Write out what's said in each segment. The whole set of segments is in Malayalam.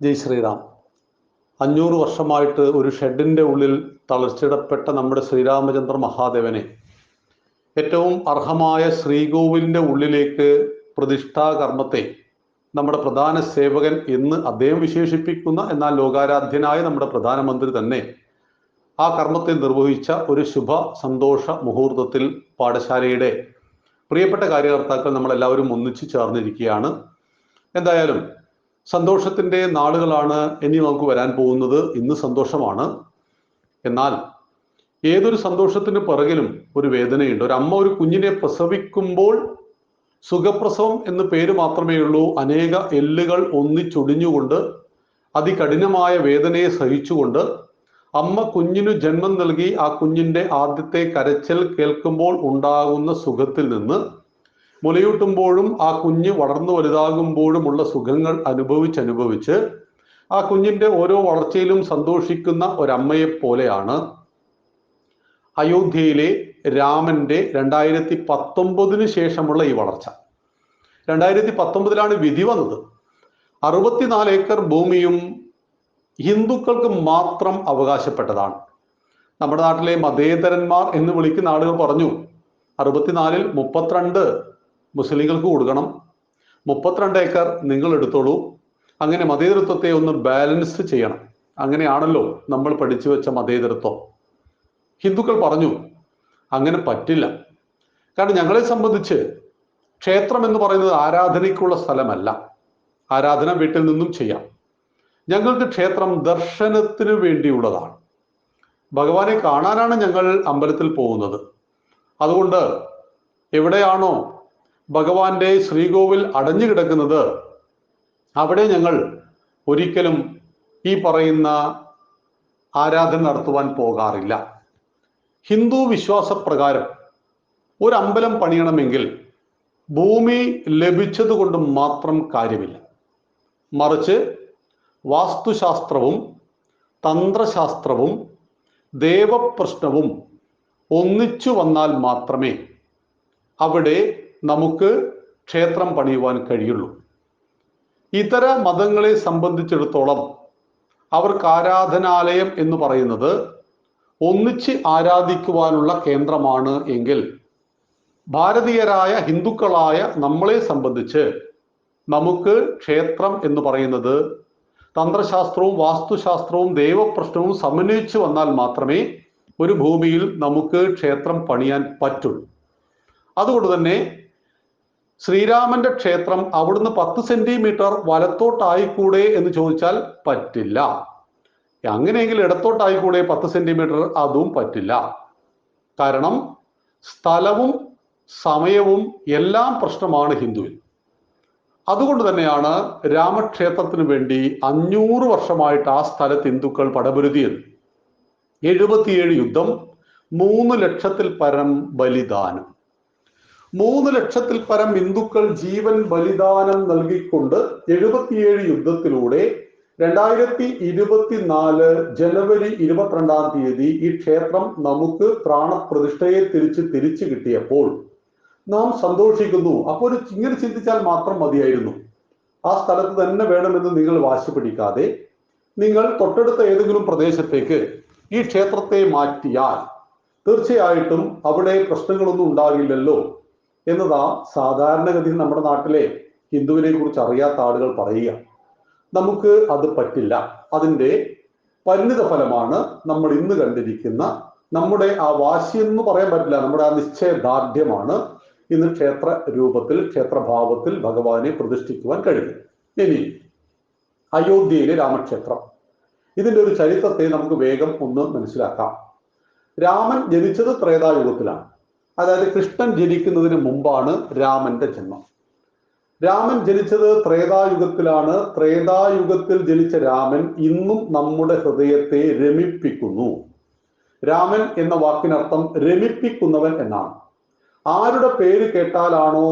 ജയ് ശ്രീറാം. 500 വർഷമായിട്ട് ഒരു ഷെഡിന്റെ ഉള്ളിൽ തളച്ചിടപ്പെട്ട നമ്മുടെ ശ്രീരാമചന്ദ്ര മഹാദേവനെ ഏറ്റവും അർഹമായ ശ്രീകോവിലിന്റെ ഉള്ളിലേക്ക് പ്രതിഷ്ഠാകർമ്മത്തെ നമ്മുടെ പ്രധാന സേവകൻ എന്ന് അദ്ദേഹം വിശേഷിപ്പിക്കുന്ന, എന്നാൽ ലോകാരാധ്യനായ നമ്മുടെ പ്രധാനമന്ത്രി തന്നെ ആ കർമ്മത്തെ നിർവഹിച്ച ഒരു ശുഭ സന്തോഷ മുഹൂർത്തത്തിൽ പാഠശാലയുടെ പ്രിയപ്പെട്ട കാര്യകർത്താക്കൾ നമ്മളെല്ലാവരും ഒന്നിച്ചു ചേർന്നിരിക്കുകയാണ്. എന്തായാലും സന്തോഷത്തിന്റെ നാളുകളാണ് ഇനി നമുക്ക് വരാൻ പോകുന്നത്. ഇന്ന് സന്തോഷമാണ്, എന്നാൽ ഏതൊരു സന്തോഷത്തിന് പിറകിലും ഒരു വേദനയുണ്ട്. ഒരു അമ്മ ഒരു കുഞ്ഞിനെ പ്രസവിക്കുമ്പോൾ സുഖപ്രസവം എന്ന് പേര് മാത്രമേ ഉള്ളൂ. അനേക എല്ലുകൾ ഒന്നിച്ചൊടിഞ്ഞുകൊണ്ട് അതികഠിനമായ വേദനയെ സഹിച്ചുകൊണ്ട് അമ്മ കുഞ്ഞിനു ജന്മം നൽകി ആ കുഞ്ഞിന്റെ ആദ്യത്തെ കരച്ചിൽ കേൾക്കുമ്പോൾ ഉണ്ടാകുന്ന സുഖത്തിൽ നിന്ന് മുലയൂട്ടുമ്പോഴും ആ കുഞ്ഞ് വളർന്നു വലുതാകുമ്പോഴുമുള്ള സുഖങ്ങൾ അനുഭവിച്ച് ആ കുഞ്ഞിന്റെ ഓരോ വളർച്ചയിലും സന്തോഷിക്കുന്ന ഒരമ്മയെ പോലെയാണ് അയോധ്യയിലെ രാമന്റെ 2019 ശേഷമുള്ള ഈ വളർച്ച. 2019 വിധി വന്നത്. 64 ഏക്കർ ഭൂമിയും ഹിന്ദുക്കൾക്ക് മാത്രം അവകാശപ്പെട്ടതാണ്. നമ്മുടെ നാട്ടിലെ മതേതരന്മാർ എന്ന് വിളിക്കുന്ന ആളുകൾ പറഞ്ഞു 64-ൽ 32 മുസ്ലിങ്ങൾക്ക് കൊടുക്കണം, 32 ഏക്കർ നിങ്ങൾ എടുത്തോളൂ. അങ്ങനെ മതേതരത്വത്തെ ഒന്ന് ബാലൻസ് ചെയ്യണം. അങ്ങനെയാണല്ലോ നമ്മൾ പഠിച്ചു വെച്ച മതേതരത്വം. ഹിന്ദുക്കൾ പറഞ്ഞു അങ്ങനെ പറ്റില്ല. കാരണം ഞങ്ങളെ സംബന്ധിച്ച് ക്ഷേത്രം എന്ന് പറയുന്നത് ആരാധനയ്ക്കുള്ള സ്ഥലമല്ല. ആരാധന വീട്ടിൽ നിന്നും ചെയ്യാം. ഞങ്ങൾക്ക് ക്ഷേത്രം ദർശനത്തിന് വേണ്ടിയുള്ളതാണ്. ഭഗവാനെ കാണാനാണ് ഞങ്ങൾ അമ്പലത്തിൽ പോകുന്നത്. അതുകൊണ്ട് എവിടെയാണോ ഭഗവാന്റെ ശ്രീകോവിൽ അടഞ്ഞു കിടക്കുന്നത് അവിടെ ഞങ്ങൾ ഒരിക്കലും ഈ പറയുന്ന ആരാധന നടത്തുവാൻ പോകാറില്ല. ഹിന്ദു വിശ്വാസപ്രകാരം ഒരു അമ്പലം പണിയണമെങ്കിൽ ഭൂമി ലഭിച്ചത് കൊണ്ട് മാത്രം കാര്യമില്ല. മറിച്ച് വാസ്തുശാസ്ത്രവും തന്ത്രശാസ്ത്രവും ദേവപ്രശ്നവും ഒന്നിച്ചു വന്നാൽ മാത്രമേ അവിടെ നമുക്ക് ക്ഷേത്രം പണിയുവാൻ കഴിയുള്ളൂ. ഇതര മതങ്ങളെ സംബന്ധിച്ചിടത്തോളം അവർക്ക് ആരാധനാലയം എന്ന് പറയുന്നത് ഒന്നിച്ച് ആരാധിക്കുവാനുള്ള കേന്ദ്രമാണ് എങ്കിൽ, ഭാരതീയരായ ഹിന്ദുക്കളായ നമ്മളെ സംബന്ധിച്ച് നമുക്ക് ക്ഷേത്രം എന്ന് പറയുന്നത് തന്ത്രശാസ്ത്രവും വാസ്തുശാസ്ത്രവും ദൈവപ്രശ്നവും സമന്വയിച്ചു വന്നാൽ മാത്രമേ ഒരു ഭൂമിയിൽ നമുക്ക് ക്ഷേത്രം പണിയാൻ പറ്റുള്ളൂ. അതുകൊണ്ട് തന്നെ ശ്രീരാമന്റെ ക്ഷേത്രം അവിടുന്ന് 10 സെന്റിമീറ്റർ വലത്തോട്ടായിക്കൂടെ എന്ന് ചോദിച്ചാൽ പറ്റില്ല. അങ്ങനെയെങ്കിൽ ഇടത്തോട്ടായിക്കൂടെ 10 സെന്റിമീറ്റർ? അതും പറ്റില്ല. കാരണം സ്ഥലവും സമയവും എല്ലാം പ്രശ്നമാണ് ഹിന്ദുവിൽ. അതുകൊണ്ട് തന്നെയാണ് രാമക്ഷേത്രത്തിന് വേണ്ടി 500 വർഷമായിട്ട് ആ സ്ഥലത്ത് ഹിന്ദുക്കൾ പടപൊരുതിയത്. 77 യുദ്ധം, 3 ലക്ഷത്തിൽ പരം ബലിദാനം. 3 ലക്ഷത്തിൽ പരം ഹിന്ദുക്കൾ ജീവൻ ബലിദാനം നൽകിക്കൊണ്ട് 77 യുദ്ധത്തിലൂടെ 2024 ജനുവരി 22-ാം തീയതി ഈ ക്ഷേത്രം നമുക്ക് പ്രാണപ്രതിഷ്ഠയെ തിരിച്ചു കിട്ടിയപ്പോൾ നാം സന്തോഷിക്കുന്നു. അപ്പോൾ ഇങ്ങനെ ചിന്തിച്ചാൽ മാത്രം മതിയായിരുന്നു. ആ സ്ഥലത്ത് തന്നെ വേണമെന്ന് നിങ്ങൾ വാശി പിടിക്കാതെ നിങ്ങൾ തൊട്ടടുത്ത ഏതെങ്കിലും പ്രദേശത്തേക്ക് ഈ ക്ഷേത്രത്തെ മാറ്റിയാൽ തീർച്ചയായിട്ടും അവിടെ പ്രശ്നങ്ങളൊന്നും ഉണ്ടാകില്ലല്ലോ എന്നതാ സാധാരണഗതിയിൽ നമ്മുടെ നാട്ടിലെ ഹിന്ദുവിനെ കുറിച്ച് അറിയാത്ത ആളുകൾ പറയുക. നമുക്ക് അത് പറ്റില്ല. അതിൻ്റെ പരിണിത ഫലമാണ് നമ്മൾ ഇന്ന് കണ്ടിരിക്കുന്ന നമ്മുടെ ആ വാശി എന്ന് പറയാൻ പറ്റില്ല, നമ്മുടെ ആ നിശ്ചയദാർഢ്യമാണ് ഇന്ന് ക്ഷേത്ര രൂപത്തിൽ ക്ഷേത്രഭാവത്തിൽ ഭഗവാനെ പ്രതിഷ്ഠിക്കുവാൻ കഴിയും. ഇനി അയോധ്യയിലെ രാമക്ഷേത്രം, ഇതിൻ്റെ ഒരു ചരിത്രത്തെ നമുക്ക് വേഗം ഒന്ന് മനസ്സിലാക്കാം. രാമൻ ജനിച്ചത് ത്രേതായുഗത്തിലാണ്. അതായത് കൃഷ്ണൻ ജനിക്കുന്നതിന് മുമ്പാണ് രാമന്റെ ജന്മം. രാമൻ ജനിച്ചത് ത്രേതായുഗത്തിലാണ്. ത്രേതായുഗത്തിൽ ജനിച്ച രാമൻ ഇന്നും നമ്മുടെ ഹൃദയത്തെ രമിപ്പിക്കുന്നു. രാമൻ എന്ന വാക്കിനർത്ഥം രമിപ്പിക്കുന്നവൻ എന്നാണ്. ആരുടെ പേര് കേട്ടാലാണോ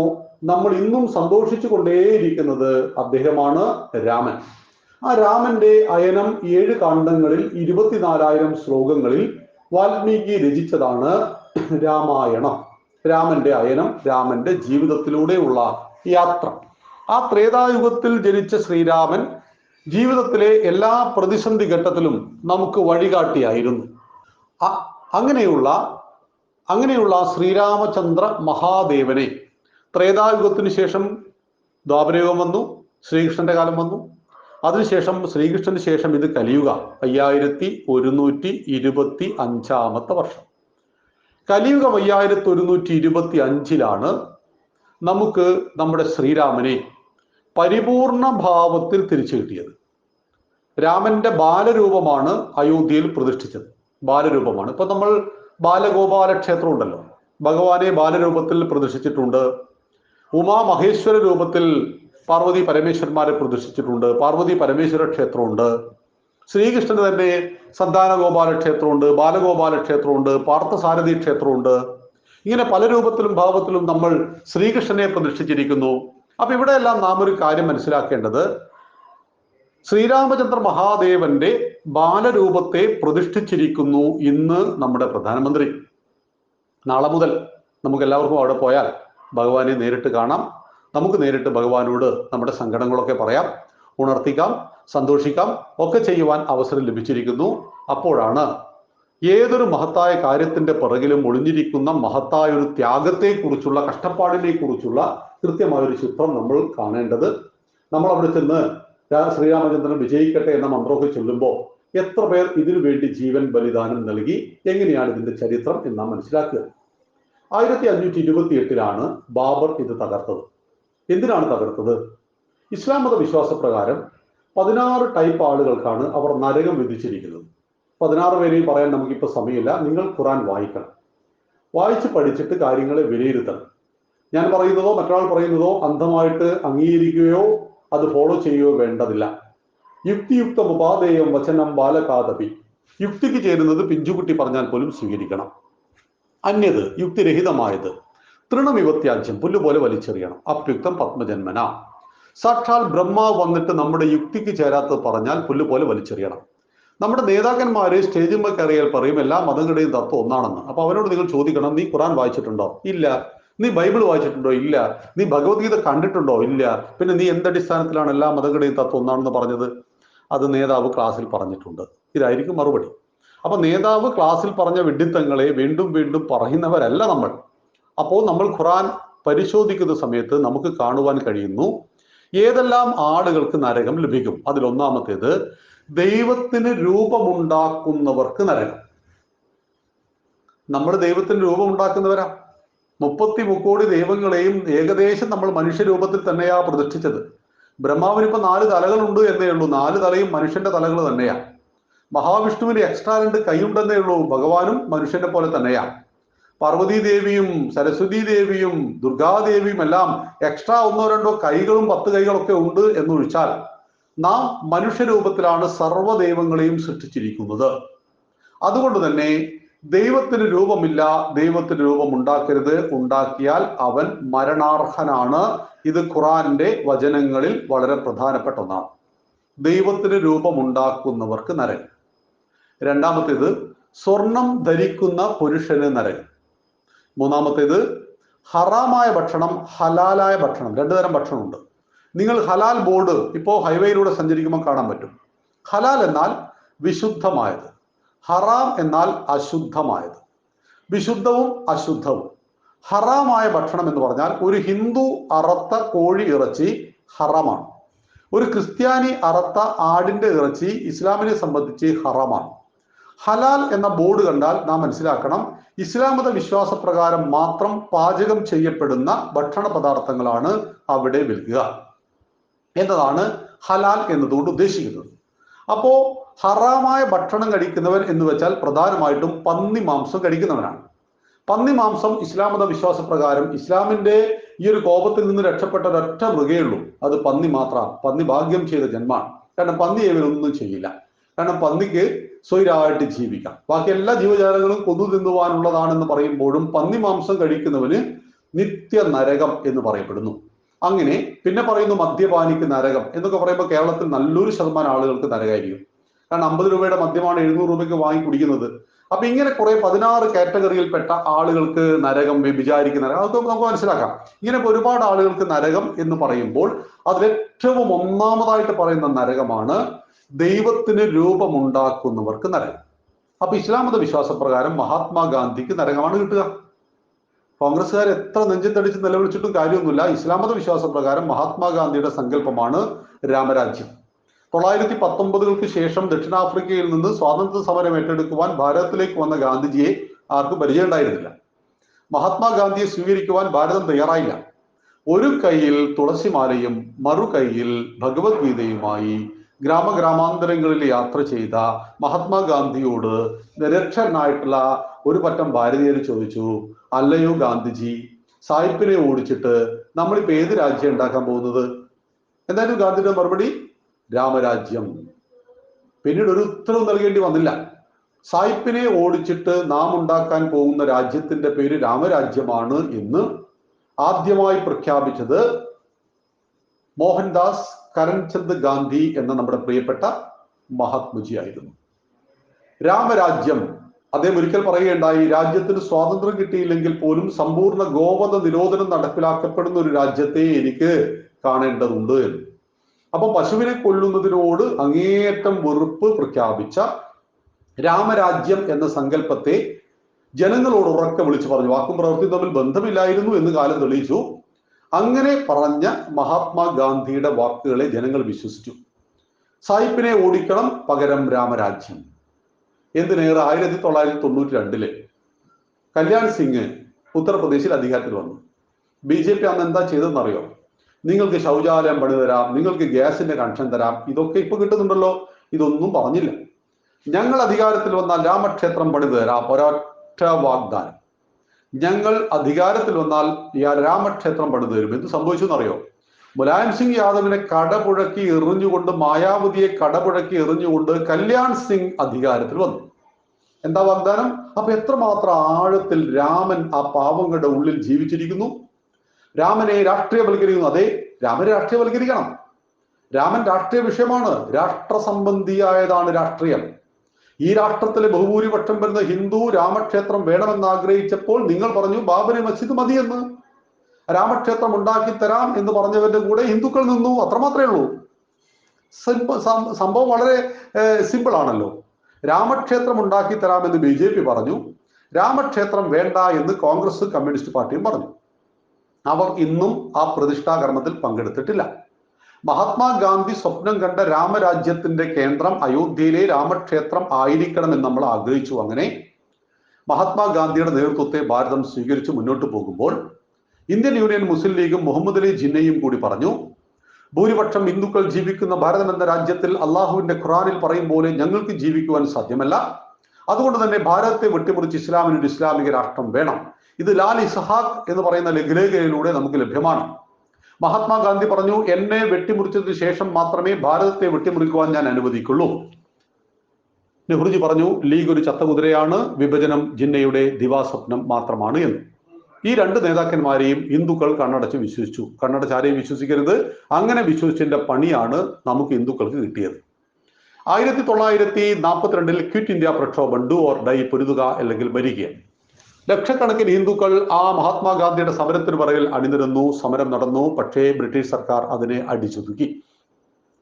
നമ്മൾ ഇന്നും സന്തോഷിച്ചു കൊണ്ടേയിരിക്കുന്നത് അദ്ദേഹമാണ് രാമൻ. ആ രാമന്റെ അയനം 7 കാണ്ഡങ്ങളിൽ 24,000 ശ്ലോകങ്ങളിൽ വാൽമീകി രചിച്ചതാണ് രാമായണം. രാമന്റെ അയനം, രാമന്റെ ജീവിതത്തിലൂടെയുള്ള യാത്ര. ആ ത്രേതായുഗത്തിൽ ജനിച്ച ശ്രീരാമൻ ജീവിതത്തിലെ എല്ലാ പ്രതിസന്ധി ഘട്ടത്തിലും നമുക്ക് വഴികാട്ടിയായിരുന്നു. അങ്ങനെയുള്ള അങ്ങനെയുള്ള ശ്രീരാമചന്ദ്ര മഹാദേവനെ ത്രേതായുഗത്തിന് ശേഷം ദ്വാപരയുഗം വന്നു, ശ്രീകൃഷ്ണന്റെ കാലം വന്നു. അതിനുശേഷം ശ്രീകൃഷ്ണന് ശേഷം ഇത് കലിയുക 5125 വർഷം. കലിയുഗം 5125 നമുക്ക് നമ്മുടെ ശ്രീരാമനെ പരിപൂർണ ഭാവത്തിൽ തിരിച്ചു കിട്ടിയത്. രാമന്റെ ബാലരൂപമാണ് അയോധ്യയിൽ പ്രതിഷ്ഠിച്ചത്. ബാലരൂപമാണ്. ഇപ്പൊ നമ്മൾ ബാലഗോപാല ക്ഷേത്രം ഉണ്ടല്ലോ, ഭഗവാനെ ബാലരൂപത്തിൽ പ്രതിഷ്ഠിച്ചിട്ടുണ്ട്. ഉമാമഹേശ്വര രൂപത്തിൽ പാർവതി പരമേശ്വരന്മാരെ പ്രതിഷ്ഠിച്ചിട്ടുണ്ട്. പാർവതി പരമേശ്വര ക്ഷേത്രമുണ്ട്. ശ്രീകൃഷ്ണന് തന്നെ സന്താന ഗോപാല ക്ഷേത്രമുണ്ട്, ബാലഗോപാല ക്ഷേത്രമുണ്ട്, പാർത്ഥസാരഥി ക്ഷേത്രമുണ്ട്. ഇങ്ങനെ പല രൂപത്തിലും ഭാവത്തിലും നമ്മൾ ശ്രീകൃഷ്ണനെ പ്രതിഷ്ഠിച്ചിരിക്കുന്നു. അപ്പൊ ഇവിടെയെല്ലാം നാം ഒരു കാര്യം മനസ്സിലാക്കേണ്ടത്, ശ്രീരാമചന്ദ്ര മഹാദേവന്റെ ബാലരൂപത്തെ പ്രതിഷ്ഠിച്ചിരിക്കുന്നു ഇന്ന് നമ്മുടെ പ്രധാനമന്ത്രി. നാളെ മുതൽ നമുക്ക് എല്ലാവർക്കും അവിടെ പോയാൽ ഭഗവാനെ നേരിട്ട് കാണാം. നമുക്ക് നേരിട്ട് ഭഗവാനോട് നമ്മുടെ സങ്കടങ്ങളൊക്കെ പറയാം, ഉണർത്തിക്കാം, സന്തോഷിക്കാം, ഒക്കെ ചെയ്യുവാൻ അവസരം ലഭിച്ചിരിക്കുന്നു. അപ്പോഴാണ് ഏതൊരു മഹത്തായ കാര്യത്തിന്റെ പിറകിലും ഒളിഞ്ഞിരിക്കുന്ന മഹത്തായ ഒരു ത്യാഗത്തെക്കുറിച്ചുള്ള, കഷ്ടപ്പാടിനെ കുറിച്ചുള്ള കൃത്യമായൊരു ചിത്രം നമ്മൾ കാണേണ്ടത്. നമ്മൾ അവിടെ ചെന്ന് ശ്രീരാമചന്ദ്രൻ വിജയിക്കട്ടെ എന്ന മന്ത്രമൊക്കെ ചൊല്ലുമ്പോൾ എത്ര പേർ ഇതിനു വേണ്ടി ജീവൻ ബലിദാനം നൽകി, എങ്ങനെയാണ് ഇതിന്റെ ചരിത്രം എന്ന് നാം മനസ്സിലാക്കുക. 1528 ബാബർ ഇത് തകർത്തത്. എന്തിനാണ് തകർത്തത്? ഇസ്ലാം മത വിശ്വാസപ്രകാരം 16 ടൈപ്പ് ആളുകൾക്കാണ് അവർ നരകം വിധിച്ചിരിക്കുന്നത്. 16 പേരെയും പറയാൻ നമുക്കിപ്പോൾ സമയമില്ല. നിങ്ങൾ ഖുറാൻ വായിക്കണം, വായിച്ച് പഠിച്ചിട്ട് കാര്യങ്ങളെ വിലയിരുത്തണം. ഞാൻ പറയുന്നതോ മറ്റൊരാൾ പറയുന്നതോ അന്ധമായിട്ട് അംഗീകരിക്കുകയോ അത് ഫോളോ ചെയ്യുകയോ വേണ്ടതില്ല. യുക്തിയുക്തം ഉപാധേയം വചനം ബാലകാദപി. യുക്തിക്ക് ചേരുന്നത് പിഞ്ചുകുട്ടി പറഞ്ഞാൽ പോലും സ്വീകരിക്കണം. അന്യത് യുക്തിരഹിതമായത് തൃണമിവത്യാജ്യം, പുല്ലുപോലെ വലിച്ചെറിയണം. അപ്യുക്തം പത്മജന്മന. സാക്ഷാൽ ബ്രഹ്മാവ് വന്നിട്ട് നമ്മുടെ യുക്തിക്ക് ചേരാത്തത് പറഞ്ഞാൽ പുല്ലുപോലെ വലിച്ചെറിയണം. നമ്മുടെ നേതാക്കന്മാര് സ്റ്റേജിന്മേൽ കയറിയാൽ പറയും എല്ലാ മതങ്ങളുടെയും തത്വം ഒന്നാണെന്ന്. അപ്പൊ അവരോട് നിങ്ങൾ ചോദിക്കണം, നീ ഖുറാൻ വായിച്ചിട്ടുണ്ടോ? ഇല്ല. നീ ബൈബിൾ വായിച്ചിട്ടുണ്ടോ? ഇല്ല. നീ ഭഗവത്ഗീത കണ്ടിട്ടുണ്ടോ? ഇല്ല. പിന്നെ നീ എന്തടിസ്ഥാനത്തിലാണ് എല്ലാ മതങ്ങളുടെയും തത്വം ഒന്നാണെന്ന് പറഞ്ഞത്? അത് നേതാവ് ക്ലാസ്സിൽ പറഞ്ഞിട്ടുണ്ട്. ഇതായിരിക്കും മറുപടി. അപ്പൊ നേതാവ് ക്ലാസ്സിൽ പറഞ്ഞ വിഡ്ഢിത്തങ്ങളെ വീണ്ടും വീണ്ടും പറയുന്നവരല്ല നമ്മൾ. അപ്പോൾ നമ്മൾ ഖുറാൻ പരിശോധിക്കുന്ന സമയത്ത് നമുക്ക് കാണുവാൻ കഴിയുന്നു ഏതെല്ലാം ആളുകൾക്ക് നരകം ലഭിക്കും. അതിലൊന്നാമത്തേത് ദൈവത്തിന് രൂപമുണ്ടാക്കുന്നവർക്ക് നരകം. നമ്മൾ ദൈവത്തിന് രൂപമുണ്ടാക്കുന്നവരാ. 33 ദൈവങ്ങളെയും ഏകദേശം നമ്മൾ മനുഷ്യരൂപത്തിൽ തന്നെയാ പ്രതിഷ്ഠിച്ചത്. ബ്രഹ്മാവിന് ഇപ്പൊ 4 തലകളുണ്ട് എന്നേ ഉള്ളൂ. 4 തലയും മനുഷ്യന്റെ തലകൾ തന്നെയാ. മഹാവിഷ്ണുവിന് എക്സ്ട്രാ 2 കൈയുണ്ടെന്നേ ഉള്ളൂ. ഭഗവാനും മനുഷ്യന്റെ പോലെ തന്നെയാ. പാർവതി ദേവിയും സരസ്വതി ദേവിയും ദുർഗാദേവിയും എല്ലാം എക്സ്ട്രാ 1-2 കൈകളും 10 കൈകളൊക്കെ ഉണ്ട് എന്നൊഴിച്ചാൽ നാം മനുഷ്യരൂപത്തിലാണ് സർവ്വ ദൈവങ്ങളെയും സൃഷ്ടിച്ചിരിക്കുന്നത്. അതുകൊണ്ട് തന്നെ ദൈവത്തിന് രൂപമില്ല, ദൈവത്തിന് രൂപം ഉണ്ടാക്കരുത്. ഉണ്ടാക്കിയാൽ അവൻ മരണാർഹനാണ്. ഇത് ഖുറാന്റെ വചനങ്ങളിൽ വളരെ പ്രധാനപ്പെട്ട ഒന്നാണ്. ദൈവത്തിന് രൂപമുണ്ടാക്കുന്നവർക്ക് നരകം. രണ്ടാമത്തേത് സ്വർണം ധരിക്കുന്ന പുരുഷന് നരകം. മൂന്നാമത്തേത് ഹറാമായ ഭക്ഷണം, ഹലാലായ ഭക്ഷണം. 2 തരം ഭക്ഷണമുണ്ട്. നിങ്ങൾ ഹലാൽ ബോർഡ് ഇപ്പോൾ ഹൈവേയിലൂടെ സഞ്ചരിക്കുമ്പോൾ കാണാൻ പറ്റും. ഹലാൽ എന്നാൽ വിശുദ്ധമായത്, ഹറാം എന്നാൽ അശുദ്ധമായത്. വിശുദ്ധവും അശുദ്ധവും. ഹറാമായ ഭക്ഷണം എന്ന് പറഞ്ഞാൽ ഒരു ഹിന്ദു അറുത്ത കോഴി ഇറച്ചി ഹറാമാണ്. ഒരു ക്രിസ്ത്യാനി അറുത്ത ആടിന്റെ ഇറച്ചി ഇസ്ലാമിനെ സംബന്ധിച്ച് ഹറാമാണ്. ഹലാൽ എന്ന ബോർഡ് കണ്ടാൽ നാം മനസ്സിലാക്കണം, ഇസ്ലാം മത വിശ്വാസപ്രകാരം മാത്രം പാചകം ചെയ്യപ്പെടുന്ന ഭക്ഷണ പദാർത്ഥങ്ങളാണ് അവിടെ വിൽക്കുക എന്നതാണ് ഹലാൽ എന്നതുകൊണ്ട് ഉദ്ദേശിക്കുന്നത്. അപ്പോ ഹറാമായ ഭക്ഷണം കഴിക്കുന്നവൻ എന്ന് വെച്ചാൽ പ്രധാനമായിട്ടും പന്നി മാംസം കഴിക്കുന്നവനാണ്. പന്നി മാംസം ഇസ്ലാം മത വിശ്വാസപ്രകാരം ഇസ്ലാമിന്റെ ഈ ഒരു കോപത്തിൽ നിന്ന് രക്ഷപ്പെട്ട ഒരൊറ്റ മൃഗേ ഉള്ളൂ, അത് പന്നി മാത്രമാണ്. പന്നി ഭാഗ്യം ചെയ്ത ജന്മാണ്. കാരണം പന്നി ഇവരൊന്നും ചെയ്യില്ല. കാരണം പന്നിക്ക് സ്വൈരായിട്ട് ജീവിക്കാം. ബാക്കി എല്ലാ ജീവജാലങ്ങളും കൊന്നു തിന്നുവാനുള്ളതാണെന്ന് പറയുമ്പോഴും പന്നി മാംസം കഴിക്കുന്നവന് നിത്യ നരകം എന്ന് പറയപ്പെടുന്നു. അങ്ങനെ പിന്നെ പറയുന്നു മദ്യപാനിക്ക് നരകം എന്നൊക്കെ പറയുമ്പോൾ കേരളത്തിൽ നല്ലൊരു ശതമാനം ആളുകൾക്ക് നരകമായിരിക്കും. കാരണം 50 രൂപയുടെ മദ്യമാണ് 700 രൂപയ്ക്ക് വാങ്ങി കുടിക്കുന്നത്. അപ്പൊ ഇങ്ങനെ കുറെ 16 കാറ്റഗറിയിൽപ്പെട്ട ആളുകൾക്ക് നരകം, വ്യഭിചാരിക്കുന്ന നരകം, അതൊക്കെ നമുക്ക് മനസ്സിലാക്കാം. ഇങ്ങനെ ഒരുപാട് ആളുകൾക്ക് നരകം എന്ന് പറയുമ്പോൾ അതിലേറ്റവും ഒന്നാമതായിട്ട് പറയുന്ന നരകമാണ് ദൈവത്തിന് രൂപമുണ്ടാക്കുന്നവർക്ക് നരകം. അപ്പൊ ഇസ്ലാം മത വിശ്വാസപ്രകാരം മഹാത്മാഗാന്ധിക്ക് നരകമാണ് കിട്ടുക. കോൺഗ്രസ്സുകാർ എത്ര നെഞ്ചത്തടിച്ച് നിലവിളിച്ചിട്ടും കാര്യമൊന്നുമില്ല. ഇസ്ലാം മത വിശ്വാസപ്രകാരം മഹാത്മാഗാന്ധിയുടെ സങ്കല്പമാണ് രാമരാജ്യം. 1919 ശേഷം ദക്ഷിണാഫ്രിക്കയിൽ നിന്ന് സ്വാതന്ത്ര്യ സമരം ഏറ്റെടുക്കുവാൻ ഭാരതത്തിലേക്ക് വന്ന ഗാന്ധിജിയെ ആർക്കും പരിചയം ഉണ്ടായിരുന്നില്ല. മഹാത്മാഗാന്ധിയെ സ്വീകരിക്കുവാൻ ഭാരതം തയ്യാറായില്ല. ഒരു കൈയിൽ തുളസിമാലയും മറു കൈയിൽ ഭഗവത്ഗീതയുമായി ഗ്രാമഗ്രാമാന്തരങ്ങളിൽ യാത്ര ചെയ്ത മഹാത്മാഗാന്ധിയോട് നിരക്ഷരനായിട്ടുള്ള ഒരു പറ്റം ഭാരതീയർ ചോദിച്ചു, അല്ലയോ ഗാന്ധിജി, സായിപ്പിനെ ഓടിച്ചിട്ട് നമ്മളിപ്പോ ഏത് രാജ്യം ഉണ്ടാക്കാൻ പോകുന്നത്? എന്തായാലും ഗാന്ധിയുടെ മറുപടി രാമരാജ്യം. പിന്നീട് ഒരു ഉത്തരവും നൽകേണ്ടി വന്നില്ല. സായിപ്പിനെ ഓടിച്ചിട്ട് നാം ഉണ്ടാക്കാൻ പോകുന്ന രാജ്യത്തിന്റെ പേര് രാമരാജ്യമാണ് എന്ന് ആദ്യമായി പ്രഖ്യാപിച്ചത് മോഹൻദാസ് കരംചന്ദ് ഗാന്ധി എന്ന നമ്മുടെ പ്രിയപ്പെട്ട മഹാത്മജി ആയിരുന്നു. രാമരാജ്യം, അദ്ദേഹം ഒരിക്കൽ പറയുകയുണ്ടായി, രാജ്യത്തിന് സ്വാതന്ത്ര്യം കിട്ടിയില്ലെങ്കിൽ പോലും സമ്പൂർണ്ണ ഗോവധ നിരോധനം നടപ്പിലാക്കപ്പെടുന്ന ഒരു രാജ്യത്തെ എനിക്ക് കാണേണ്ടതുണ്ട് എന്ന്. അപ്പൊ പശുവിനെ കൊല്ലുന്നതിനോട് അങ്ങേയറ്റം വെറുപ്പ് പ്രഖ്യാപിച്ച രാമരാജ്യം എന്ന സങ്കല്പത്തെ ജനങ്ങളോട് ഉറക്കെ വിളിച്ചു പറഞ്ഞു. വാക്കും പ്രവൃത്തിയും തമ്മിൽ ബന്ധമില്ലായിരുന്നു എന്ന് കാലം തെളിയിച്ചു. അങ്ങനെ പറഞ്ഞ മഹാത്മാഗാന്ധിയുടെ വാക്കുകളെ ജനങ്ങൾ വിശ്വസിച്ചു. സായിപ്പിനെ ഓടിക്കണം, പകരം രാമരാജ്യം. എന്തിനേറെ 1992 കല്യാൺ സിംഗ് ഉത്തർപ്രദേശിൽ അധികാരത്തിൽ വന്നു. BJP അന്ന് എന്താ ചെയ്തതെന്നറിയോ? നിങ്ങൾക്ക് ശൗചാലയം പണി തരാം, നിങ്ങൾക്ക് ഗ്യാസിന്റെ കണക്ഷൻ തരാം, ഇതൊക്കെ ഇപ്പൊ കിട്ടുന്നുണ്ടല്ലോ. ഇതൊന്നും പറഞ്ഞില്ല. ഞങ്ങൾ അധികാരത്തിൽ വന്നാൽ രാമക്ഷേത്രം പണിത് തരാം, ഒരൊറ്റ വാഗ്ദാനം. ഞങ്ങൾ അധികാരത്തിൽ വന്നാൽ രാമക്ഷേത്രം പണിത് തരും. എന്ത് സംഭവിച്ചു എന്നറിയോ? മുലായം സിംഗ് യാദവിനെ കടപുഴക്കി എറിഞ്ഞുകൊണ്ട്, മായാവതിയെ കടപുഴക്കി എറിഞ്ഞുകൊണ്ട് കല്യാൺ സിംഗ് അധികാരത്തിൽ വന്നു. എന്താ വാഗ്ദാനം? അപ്പൊ എത്രമാത്രം ആഴത്തിൽ രാമൻ ആ പാവങ്ങളുടെ ഉള്ളിൽ ജീവിച്ചിരിക്കുന്നു. രാമനെ രാഷ്ട്രീയവൽക്കരിക്കുന്നു. അതെ, രാമനെ രാഷ്ട്രീയവൽക്കരിക്കണം. രാമൻ രാഷ്ട്രീയ വിഷയമാണ്. രാഷ്ട്ര സംബന്ധിയായതാണ് രാഷ്ട്രീയം. ഈ രാഷ്ട്രത്തിലെ ബഹുഭൂരിപക്ഷം വരുന്ന ഹിന്ദു രാമക്ഷേത്രം വേണമെന്ന് ആഗ്രഹിച്ചപ്പോൾ നിങ്ങൾ പറഞ്ഞു ബാബരി മസ്ജിദ് മതിയെന്ന്. രാമക്ഷേത്രം ഉണ്ടാക്കി തരാം എന്ന് പറഞ്ഞവരുടെ കൂടെ ഹിന്ദുക്കൾ നിന്നു. അത്രമാത്രമേ ഉള്ളൂ. സംഭവം വളരെ സിമ്പിൾ ആണല്ലോ. രാമക്ഷേത്രം ഉണ്ടാക്കി തരാമെന്ന് BJP പറഞ്ഞു. രാമക്ഷേത്രം വേണ്ട എന്ന് കോൺഗ്രസ്, കമ്മ്യൂണിസ്റ്റ് പാർട്ടിയും പറഞ്ഞു. അവർ ഇന്നും ആ പ്രതിഷ്ഠാകർമ്മത്തിൽ പങ്കെടുത്തിട്ടില്ല. മഹാത്മാഗാന്ധി സ്വപ്നം കണ്ട രാമരാജ്യത്തിന്റെ കേന്ദ്രം അയോധ്യയിലെ രാമക്ഷേത്രം ആയിരിക്കണമെന്ന് നമ്മൾ ആഗ്രഹിച്ചു. അങ്ങനെ മഹാത്മാഗാന്ധിയുടെ നേതൃത്വത്തെ ഭാരതം സ്വീകരിച്ച് മുന്നോട്ട് പോകുമ്പോൾ ഇന്ത്യൻ യൂണിയൻ മുസ്ലിം ലീഗും മുഹമ്മദ് അലി ജിന്നയും കൂടി പറഞ്ഞു, ഭൂരിപക്ഷം ഹിന്ദുക്കൾ ജീവിക്കുന്ന ഭാരതം എന്ന രാജ്യത്തിൽ അള്ളാഹുവിന്റെ ഖുറാനിൽ പറയും പോലെ ഞങ്ങൾക്ക് ജീവിക്കുവാൻ സാധ്യമല്ല. അതുകൊണ്ട് തന്നെ ഭാരതത്തെ വെട്ടിമുറിച്ച് ഇസ്ലാമിനൊരു ഇസ്ലാമിക രാഷ്ട്രം വേണം. ഇത് ലാൽ ഇസ്ഹാഖ് എന്ന് പറയുന്ന ലഘുലേഖയിലൂടെ നമുക്ക് ലഭ്യമാണ്. മഹാത്മാഗാന്ധി പറഞ്ഞു, എന്നെ വെട്ടിമുറിച്ചതിന് ശേഷം മാത്രമേ ഭാരതത്തെ വെട്ടിമുറിക്കുവാൻ ഞാൻ അനുവദിക്കുള്ളൂ. നെഹ്റുജി പറഞ്ഞു, ലീഗ് ഒരു ചത്തകുതിരയാണ്, വിഭജനം ജിന്നയുടെ ദിവാസ്വപ്നം മാത്രമാണ് എന്ന്. ഈ രണ്ട് നേതാക്കന്മാരെയും ഹിന്ദുക്കൾ കണ്ണടച്ച് വിശ്വസിച്ചു. കണ്ണടച്ചാരെയും വിശ്വസിക്കരുത്. അങ്ങനെ വിശ്വസിച്ചതിന്റെ പണിയാണ് നമുക്ക് ഹിന്ദുക്കൾക്ക് കിട്ടിയത്. 1942 ക്വിറ്റ് ഇന്ത്യ പ്രക്ഷോഭം, ഡു ഓർ ഡൈ, പൊരുതുക അല്ലെങ്കിൽ മരിക്കുക. ലക്ഷക്കണക്കിന് ഹിന്ദുക്കൾ ആ മഹാത്മാഗാന്ധിയുടെ സമരത്തിന് പിറകിൽ അണിനിരന്നു. സമരം നടന്നു. പക്ഷേ ബ്രിട്ടീഷ് സർക്കാർ അതിനെ അടിച്ചൊതുക്കി.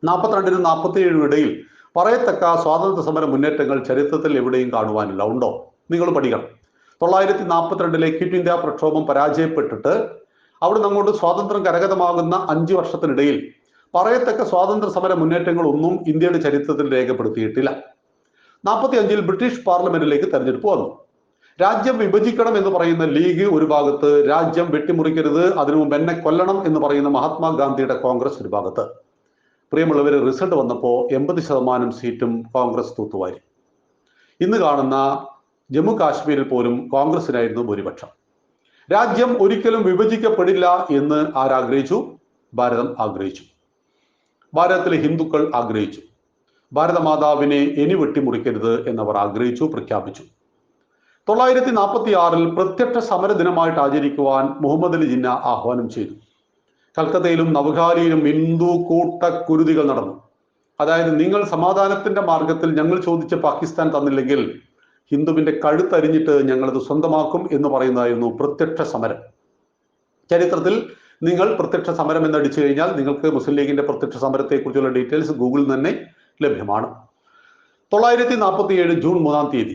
42-നും 47-നും ഇടയിൽ പറയത്തക്ക സ്വാതന്ത്ര്യ സമര മുന്നേറ്റങ്ങൾ ചരിത്രത്തിൽ എവിടെയും കാണുവാനില്ല. ഉണ്ടോ? നിങ്ങൾ പഠിക്കണം. 1942 ക്വിറ്റ് ഇന്ത്യ പ്രക്ഷോഭം പരാജയപ്പെട്ടിട്ട് അവിടെ അങ്ങോട്ട് സ്വാതന്ത്ര്യം കരഗതമാകുന്ന 5 വർഷത്തിനിടയിൽ പറയത്തക്ക സ്വാതന്ത്ര്യ സമര മുന്നേറ്റങ്ങളൊന്നും ഇന്ത്യയുടെ ചരിത്രത്തിൽ രേഖപ്പെടുത്തിയിട്ടില്ല. 45-ൽ ബ്രിട്ടീഷ് പാർലമെന്റിലേക്ക് തെരഞ്ഞെടുപ്പ് വന്നു. രാജ്യം വിഭജിക്കണം എന്ന് പറയുന്ന ലീഗ് ഒരു ഭാഗത്ത്, രാജ്യം വെട്ടിമുറിക്കരുത്, അതിനു മുമ്പ് എന്നെ കൊല്ലണം എന്ന് പറയുന്ന മഹാത്മാഗാന്ധിയുടെ കോൺഗ്രസ് ഒരു ഭാഗത്ത്. പ്രിയമുള്ളവർ, റിസൾട്ട് വന്നപ്പോൾ 80% സീറ്റും കോൺഗ്രസ് തൂത്തുവാരി. ഇന്ന് കാണുന്ന ജമ്മു കാശ്മീരിൽ പോലും കോൺഗ്രസിനായിരുന്നു ഭൂരിപക്ഷം. രാജ്യം ഒരിക്കലും വിഭജിക്കപ്പെടില്ല എന്ന് ആരാഗ്രഹിച്ചു? ഭാരതം ആഗ്രഹിച്ചു. ഭാരതത്തിലെ ഹിന്ദുക്കൾ ആഗ്രഹിച്ചു. ഭാരതമാതാവിനെ ഇനി വെട്ടിമുറിക്കരുത് എന്നവർ ആഗ്രഹിച്ചു, പ്രഖ്യാപിച്ചു. 1946-ൽ പ്രത്യക്ഷ സമര ദിനമായിട്ട് ആചരിക്കുവാൻ മുഹമ്മദ് അലി ജിന്ന ആഹ്വാനം ചെയ്തു. കൽക്കത്തയിലും നവഖാലിയിലും ഹിന്ദു കൂട്ടക്കുരുതികൾ നടന്നു. അതായത്, നിങ്ങൾ സമാധാനത്തിന്റെ മാർഗത്തിൽ ഞങ്ങൾ ചോദിച്ച പാകിസ്ഥാൻ തന്നില്ലെങ്കിൽ ഹിന്ദുവിന്റെ കഴുത്തരിഞ്ഞിട്ട് ഞങ്ങളത് സ്വന്തമാക്കും എന്ന് പറയുന്നതായിരുന്നു പ്രത്യക്ഷ സമരം. ചരിത്രത്തിൽ നിങ്ങൾ പ്രത്യക്ഷ സമരം എന്നടിച്ചു കഴിഞ്ഞാൽ നിങ്ങൾക്ക് മുസ്ലിം ലീഗിന്റെ പ്രത്യക്ഷ സമരത്തെക്കുറിച്ചുള്ള ഡീറ്റെയിൽസ് ഗൂഗിളിൽ തന്നെ ലഭ്യമാണ്. 947 ജൂൺ 3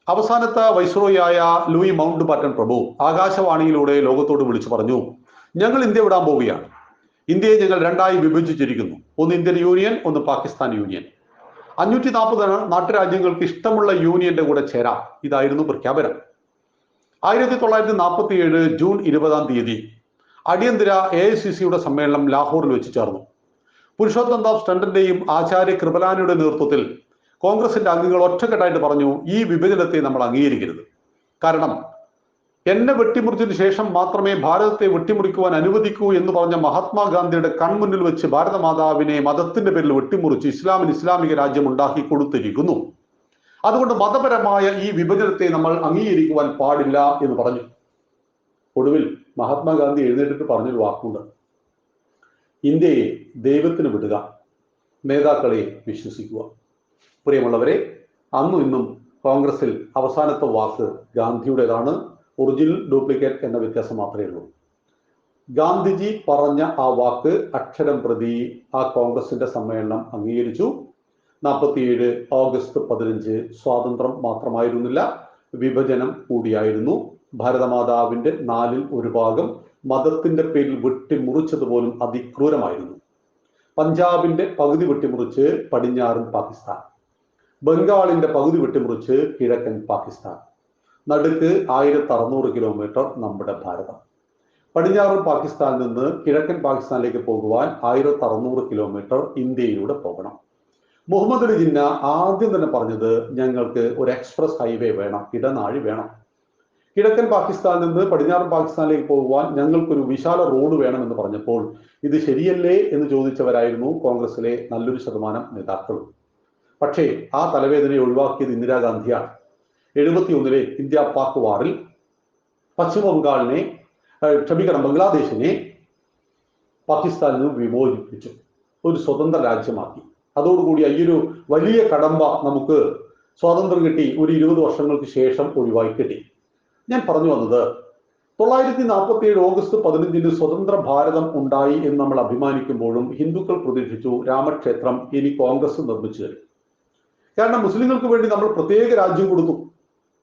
അവസാനത്തെ വൈസ്രോയിയായ ലൂയി മൗണ്ട് ബാറ്റൻ പ്രഭു ആകാശവാണിയിലൂടെ ലോകത്തോട് വിളിച്ചു പറഞ്ഞു, ഞങ്ങൾ ഇന്ത്യ വിടാൻ പോവുകയാണ്. ഇന്ത്യയെ ഞങ്ങൾ രണ്ടായി വിഭജിച്ചിരിക്കുന്നു. ഒന്ന് ഇന്ത്യൻ യൂണിയൻ, ഒന്ന് പാകിസ്ഥാൻ യൂണിയൻ. 540 നാട്ടുരാജ്യങ്ങൾക്ക് ഇഷ്ടമുള്ള യൂണിയന്റെ കൂടെ ചേരാം. ഇതായിരുന്നു പ്രഖ്യാപനം. 1947 ജൂൺ 20 അടിയന്തര AICCയുടെ സമ്മേളനം ലാഹോറിൽ വെച്ച് ചേർന്നു. പുരുഷോത്തം ദാസ് ടണ്ടന്റെയും ആചാര്യ കൃപലാനിയുടെ നേതൃത്വത്തിൽ കോൺഗ്രസിന്റെ അംഗങ്ങൾ ഒറ്റക്കെട്ടായിട്ട് പറഞ്ഞു, ഈ വിഭജനത്തെ നമ്മൾ അംഗീകരിക്കരുത്. കാരണം എന്നെ വെട്ടിമുറിച്ചതിന് ശേഷം മാത്രമേ ഭാരതത്തെ വെട്ടിമുറിക്കുവാൻ അനുവദിക്കൂ എന്ന് പറഞ്ഞ മഹാത്മാഗാന്ധിയുടെ കൺമുന്നിൽ വെച്ച് ഭാരതമാതാവിനെ മതത്തിന്റെ പേരിൽ വെട്ടിമുറിച്ച് ഇസ്ലാമിന് ഇസ്ലാമിക രാജ്യം ഉണ്ടാക്കി കൊടുത്തിരിക്കുന്നു. അതുകൊണ്ട് മതപരമായ ഈ വിഭജനത്തെ നമ്മൾ അംഗീകരിക്കുവാൻ പാടില്ല എന്ന് പറഞ്ഞു. ഒടുവിൽ മഹാത്മാഗാന്ധി എഴുന്നേറ്റിട്ട് പറഞ്ഞൊരു വാക്കുണ്ട്, ഇന്ത്യയെ ദൈവത്തിന് വിടുക, നേതാക്കളെ വിശ്വസിക്കുക. പ്രിയമുള്ളവരെ, അന്നും ഇന്നും കോൺഗ്രസിൽ അവസാനത്തെ വാക്ക് ഗാന്ധിയുടേതാണ്. ഒറിജിനൽ ഡ്യൂപ്ലിക്കേറ്റ് എന്ന വ്യത്യാസം മാത്രമേ ഉള്ളൂ. ഗാന്ധിജി പറഞ്ഞ ആ വാക്ക് അക്ഷരം പ്രതി ആ കോൺഗ്രസിന്റെ സമ്മേളനം അംഗീകരിച്ചു. 47 ഓഗസ്റ്റ് 15 സ്വാതന്ത്ര്യം മാത്രമായിരുന്നില്ല, വിഭജനം കൂടിയായിരുന്നു. ഭാരതമാതാവിന്റെ 1/4 ഭാഗം മതത്തിന്റെ പേരിൽ വെട്ടിമുറിച്ചതുപോലും അതിക്രൂരമായിരുന്നു. പഞ്ചാബിന്റെ പകുതി വെട്ടിമുറിച്ച് പടിഞ്ഞാറൻ പാകിസ്ഥാൻ, ബംഗാളിന്റെ പകുതി വെട്ടിമുറിച്ച് കിഴക്കൻ പാകിസ്ഥാൻ, നടുക്ക് 1600 കിലോമീറ്റർ നമ്മുടെ ഭാരതം. പടിഞ്ഞാറൻ പാകിസ്ഥാനിൽ നിന്ന് കിഴക്കൻ പാകിസ്ഥാനിലേക്ക് പോകുവാൻ 1600 കിലോമീറ്റർ ഇന്ത്യയിലൂടെ പോകണം. മുഹമ്മദ് അലി ജിന്ന ആദ്യം തന്നെ പറഞ്ഞത്, ഞങ്ങൾക്ക് ഒരു എക്സ്പ്രസ് ഹൈവേ വേണം, ഇടനാഴി വേണം. കിഴക്കൻ പാകിസ്ഥാനിൽ നിന്ന് പടിഞ്ഞാറൻ പാകിസ്ഥാനിലേക്ക് പോകുവാൻ ഞങ്ങൾക്കൊരു വിശാല റോഡ് വേണമെന്ന് പറഞ്ഞപ്പോൾ ഇത് ശരിയല്ലേ എന്ന് ചോദിച്ചവരായിരുന്നു കോൺഗ്രസിലെ നല്ലൊരു ശതമാനം നേതാക്കളും. പക്ഷേ ആ തലവേദനയെ ഒഴിവാക്കിയത് ഇന്ദിരാഗാന്ധിയാണ്. 71 ഇന്ത്യ പാക് വാറിൽ ബംഗ്ലാദേശിനെ പാകിസ്ഥാനിൽ നിന്ന് വിമോചിപ്പിച്ചു, ഒരു സ്വതന്ത്ര രാജ്യമാക്കി. അതോടുകൂടി അയ്യൊരു വലിയ കടമ്പ നമുക്ക് സ്വാതന്ത്ര്യം കിട്ടി, ഒരു 20 വർഷങ്ങൾക്ക് ശേഷം ഒഴിവായി കിട്ടി. ഞാൻ പറഞ്ഞു വന്നത്, 947 ഓഗസ്റ്റ് 15 സ്വതന്ത്ര ഭാരതം ഉണ്ടായി എന്ന് നമ്മൾ അഭിമാനിക്കുമ്പോഴും ഹിന്ദുക്കൾ പ്രതീക്ഷിച്ചു രാമക്ഷേത്രം ഇനി കോൺഗ്രസ് നിർമ്മിച്ചു തരും. കാരണം മുസ്ലിങ്ങൾക്ക് വേണ്ടി നമ്മൾ പ്രത്യേക രാജ്യം കൊടുത്തു,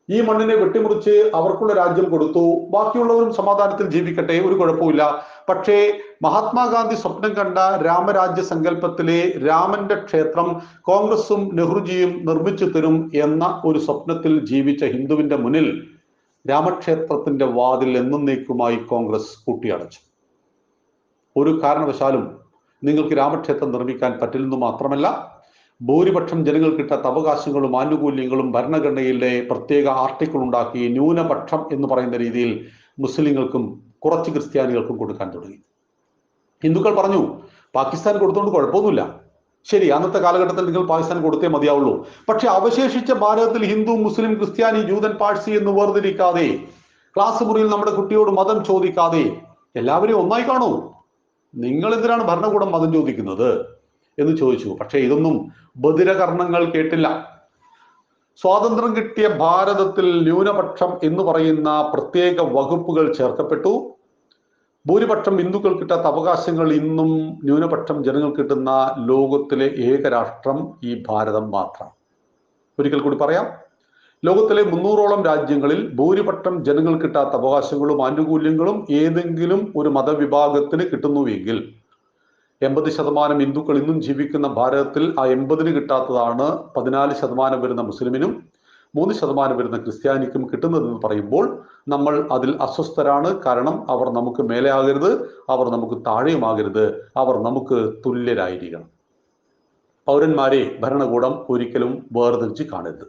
ഈ മണ്ണിനെ വെട്ടിമുറിച്ച് അവർക്കുള്ള രാജ്യം കൊടുത്തു, ബാക്കിയുള്ളവരും സമാധാനത്തിൽ ജീവിക്കട്ടെ, ഒരു കുഴപ്പമില്ല. പക്ഷേ മഹാത്മാഗാന്ധി സ്വപ്നം കണ്ട രാമരാജ്യ സങ്കല്പത്തിലെ രാമന്റെ ക്ഷേത്രം കോൺഗ്രസും നെഹ്റുജിയും നിർമ്മിച്ചു തരും എന്ന ഒരു സ്വപ്നത്തിൽ ജീവിച്ച ഹിന്ദുവിന്റെ മുന്നിൽ രാമക്ഷേത്രത്തിന്റെ വാതിൽ എന്നേക്കുമായി കോൺഗ്രസ് കൂട്ടിയടച്ചു. ഒരു കാരണവശാലും നിങ്ങൾക്ക് രാമക്ഷേത്രം നിർമ്മിക്കാൻ പറ്റില്ലെന്ന് മാത്രമല്ല, ഭൂരിപക്ഷം ജനങ്ങൾ കിട്ടാത്ത അവകാശങ്ങളും ആനുകൂല്യങ്ങളും ഭരണഘടനയിലെ പ്രത്യേക ആർട്ടിക്കിൾ ഉണ്ടാക്കി ന്യൂനപക്ഷം എന്ന് പറയുന്ന രീതിയിൽ മുസ്ലിങ്ങൾക്കും കുറച്ച് ക്രിസ്ത്യാനികൾക്കും കൊടുക്കാൻ തുടങ്ങി. ഹിന്ദുക്കൾ പറഞ്ഞു, പാകിസ്ഥാൻ കൊടുത്തുകൊണ്ട് കുഴപ്പമൊന്നുമില്ല, ശരി, അന്നത്തെ കാലഘട്ടത്തിൽ നിങ്ങൾ പാകിസ്ഥാൻ കൊടുത്തേ മതിയാവുള്ളൂ. പക്ഷെ അവശേഷിച്ച ഭാരതത്തിൽ ഹിന്ദു, മുസ്ലിം, ക്രിസ്ത്യാനി, ജൂതൻ, പാഴ്സി എന്ന് വേർതിരിക്കാതെ, ക്ലാസ് മുറിയിൽ നമ്മുടെ കുട്ടിയോട് മതം ചോദിക്കാതെ എല്ലാവരെയും ഒന്നായി കാണൂ, നിങ്ങൾ എന്തിനാണ് ഭരണകൂടം മതം ചോദിക്കുന്നത് എന്ന് ചോദിച്ചു. പക്ഷെ ഇതൊന്നും ബധിരകർണങ്ങൾ കേട്ടില്ല. സ്വാതന്ത്ര്യം കിട്ടിയ ഭാരതത്തിൽ ന്യൂനപക്ഷം എന്ന് പറയുന്ന പ്രത്യേക വകുപ്പുകൾ ചേർക്കപ്പെട്ടു. ഭൂരിപക്ഷം ഹിന്ദുക്കൾ കിട്ടാത്ത അവകാശങ്ങൾ ഇന്നും ന്യൂനപക്ഷം ജനങ്ങൾ കിട്ടുന്ന ലോകത്തിലെ ഏക രാഷ്ട്രം ഈ ഭാരതം മാത്രം. ഒരിക്കൽ കൂടി പറയാം, ലോകത്തിലെ 300ഓളം രാജ്യങ്ങളിൽ ഭൂരിപക്ഷം ജനങ്ങൾ കിട്ടാത്ത അവകാശങ്ങളും ആനുകൂല്യങ്ങളും ഏതെങ്കിലും ഒരു മതവിഭാഗത്തിന് കിട്ടുന്നുവെങ്കിൽ 80% ഹിന്ദുക്കൾ ഇന്നും ജീവിക്കുന്ന ഭാരതത്തിൽ ആ 80ന് കിട്ടാത്തതാണ് 14% വരുന്ന മുസ്ലിമിനും 3% വരുന്ന ക്രിസ്ത്യാനിക്കും കിട്ടുന്നതെന്ന് പറയുമ്പോൾ നമ്മൾ അതിൽ അസ്വസ്ഥരാണ്. കാരണം അവർ നമുക്ക് മേലെ ആകരുത്, അവർ നമുക്ക് താഴെയുമാകരുത്, അവർ നമുക്ക് തുല്യരായിരിക്കണം. പൗരന്മാരെ ഭരണകൂടം ഒരിക്കലും വേർതിരിച്ച് കാണരുത്.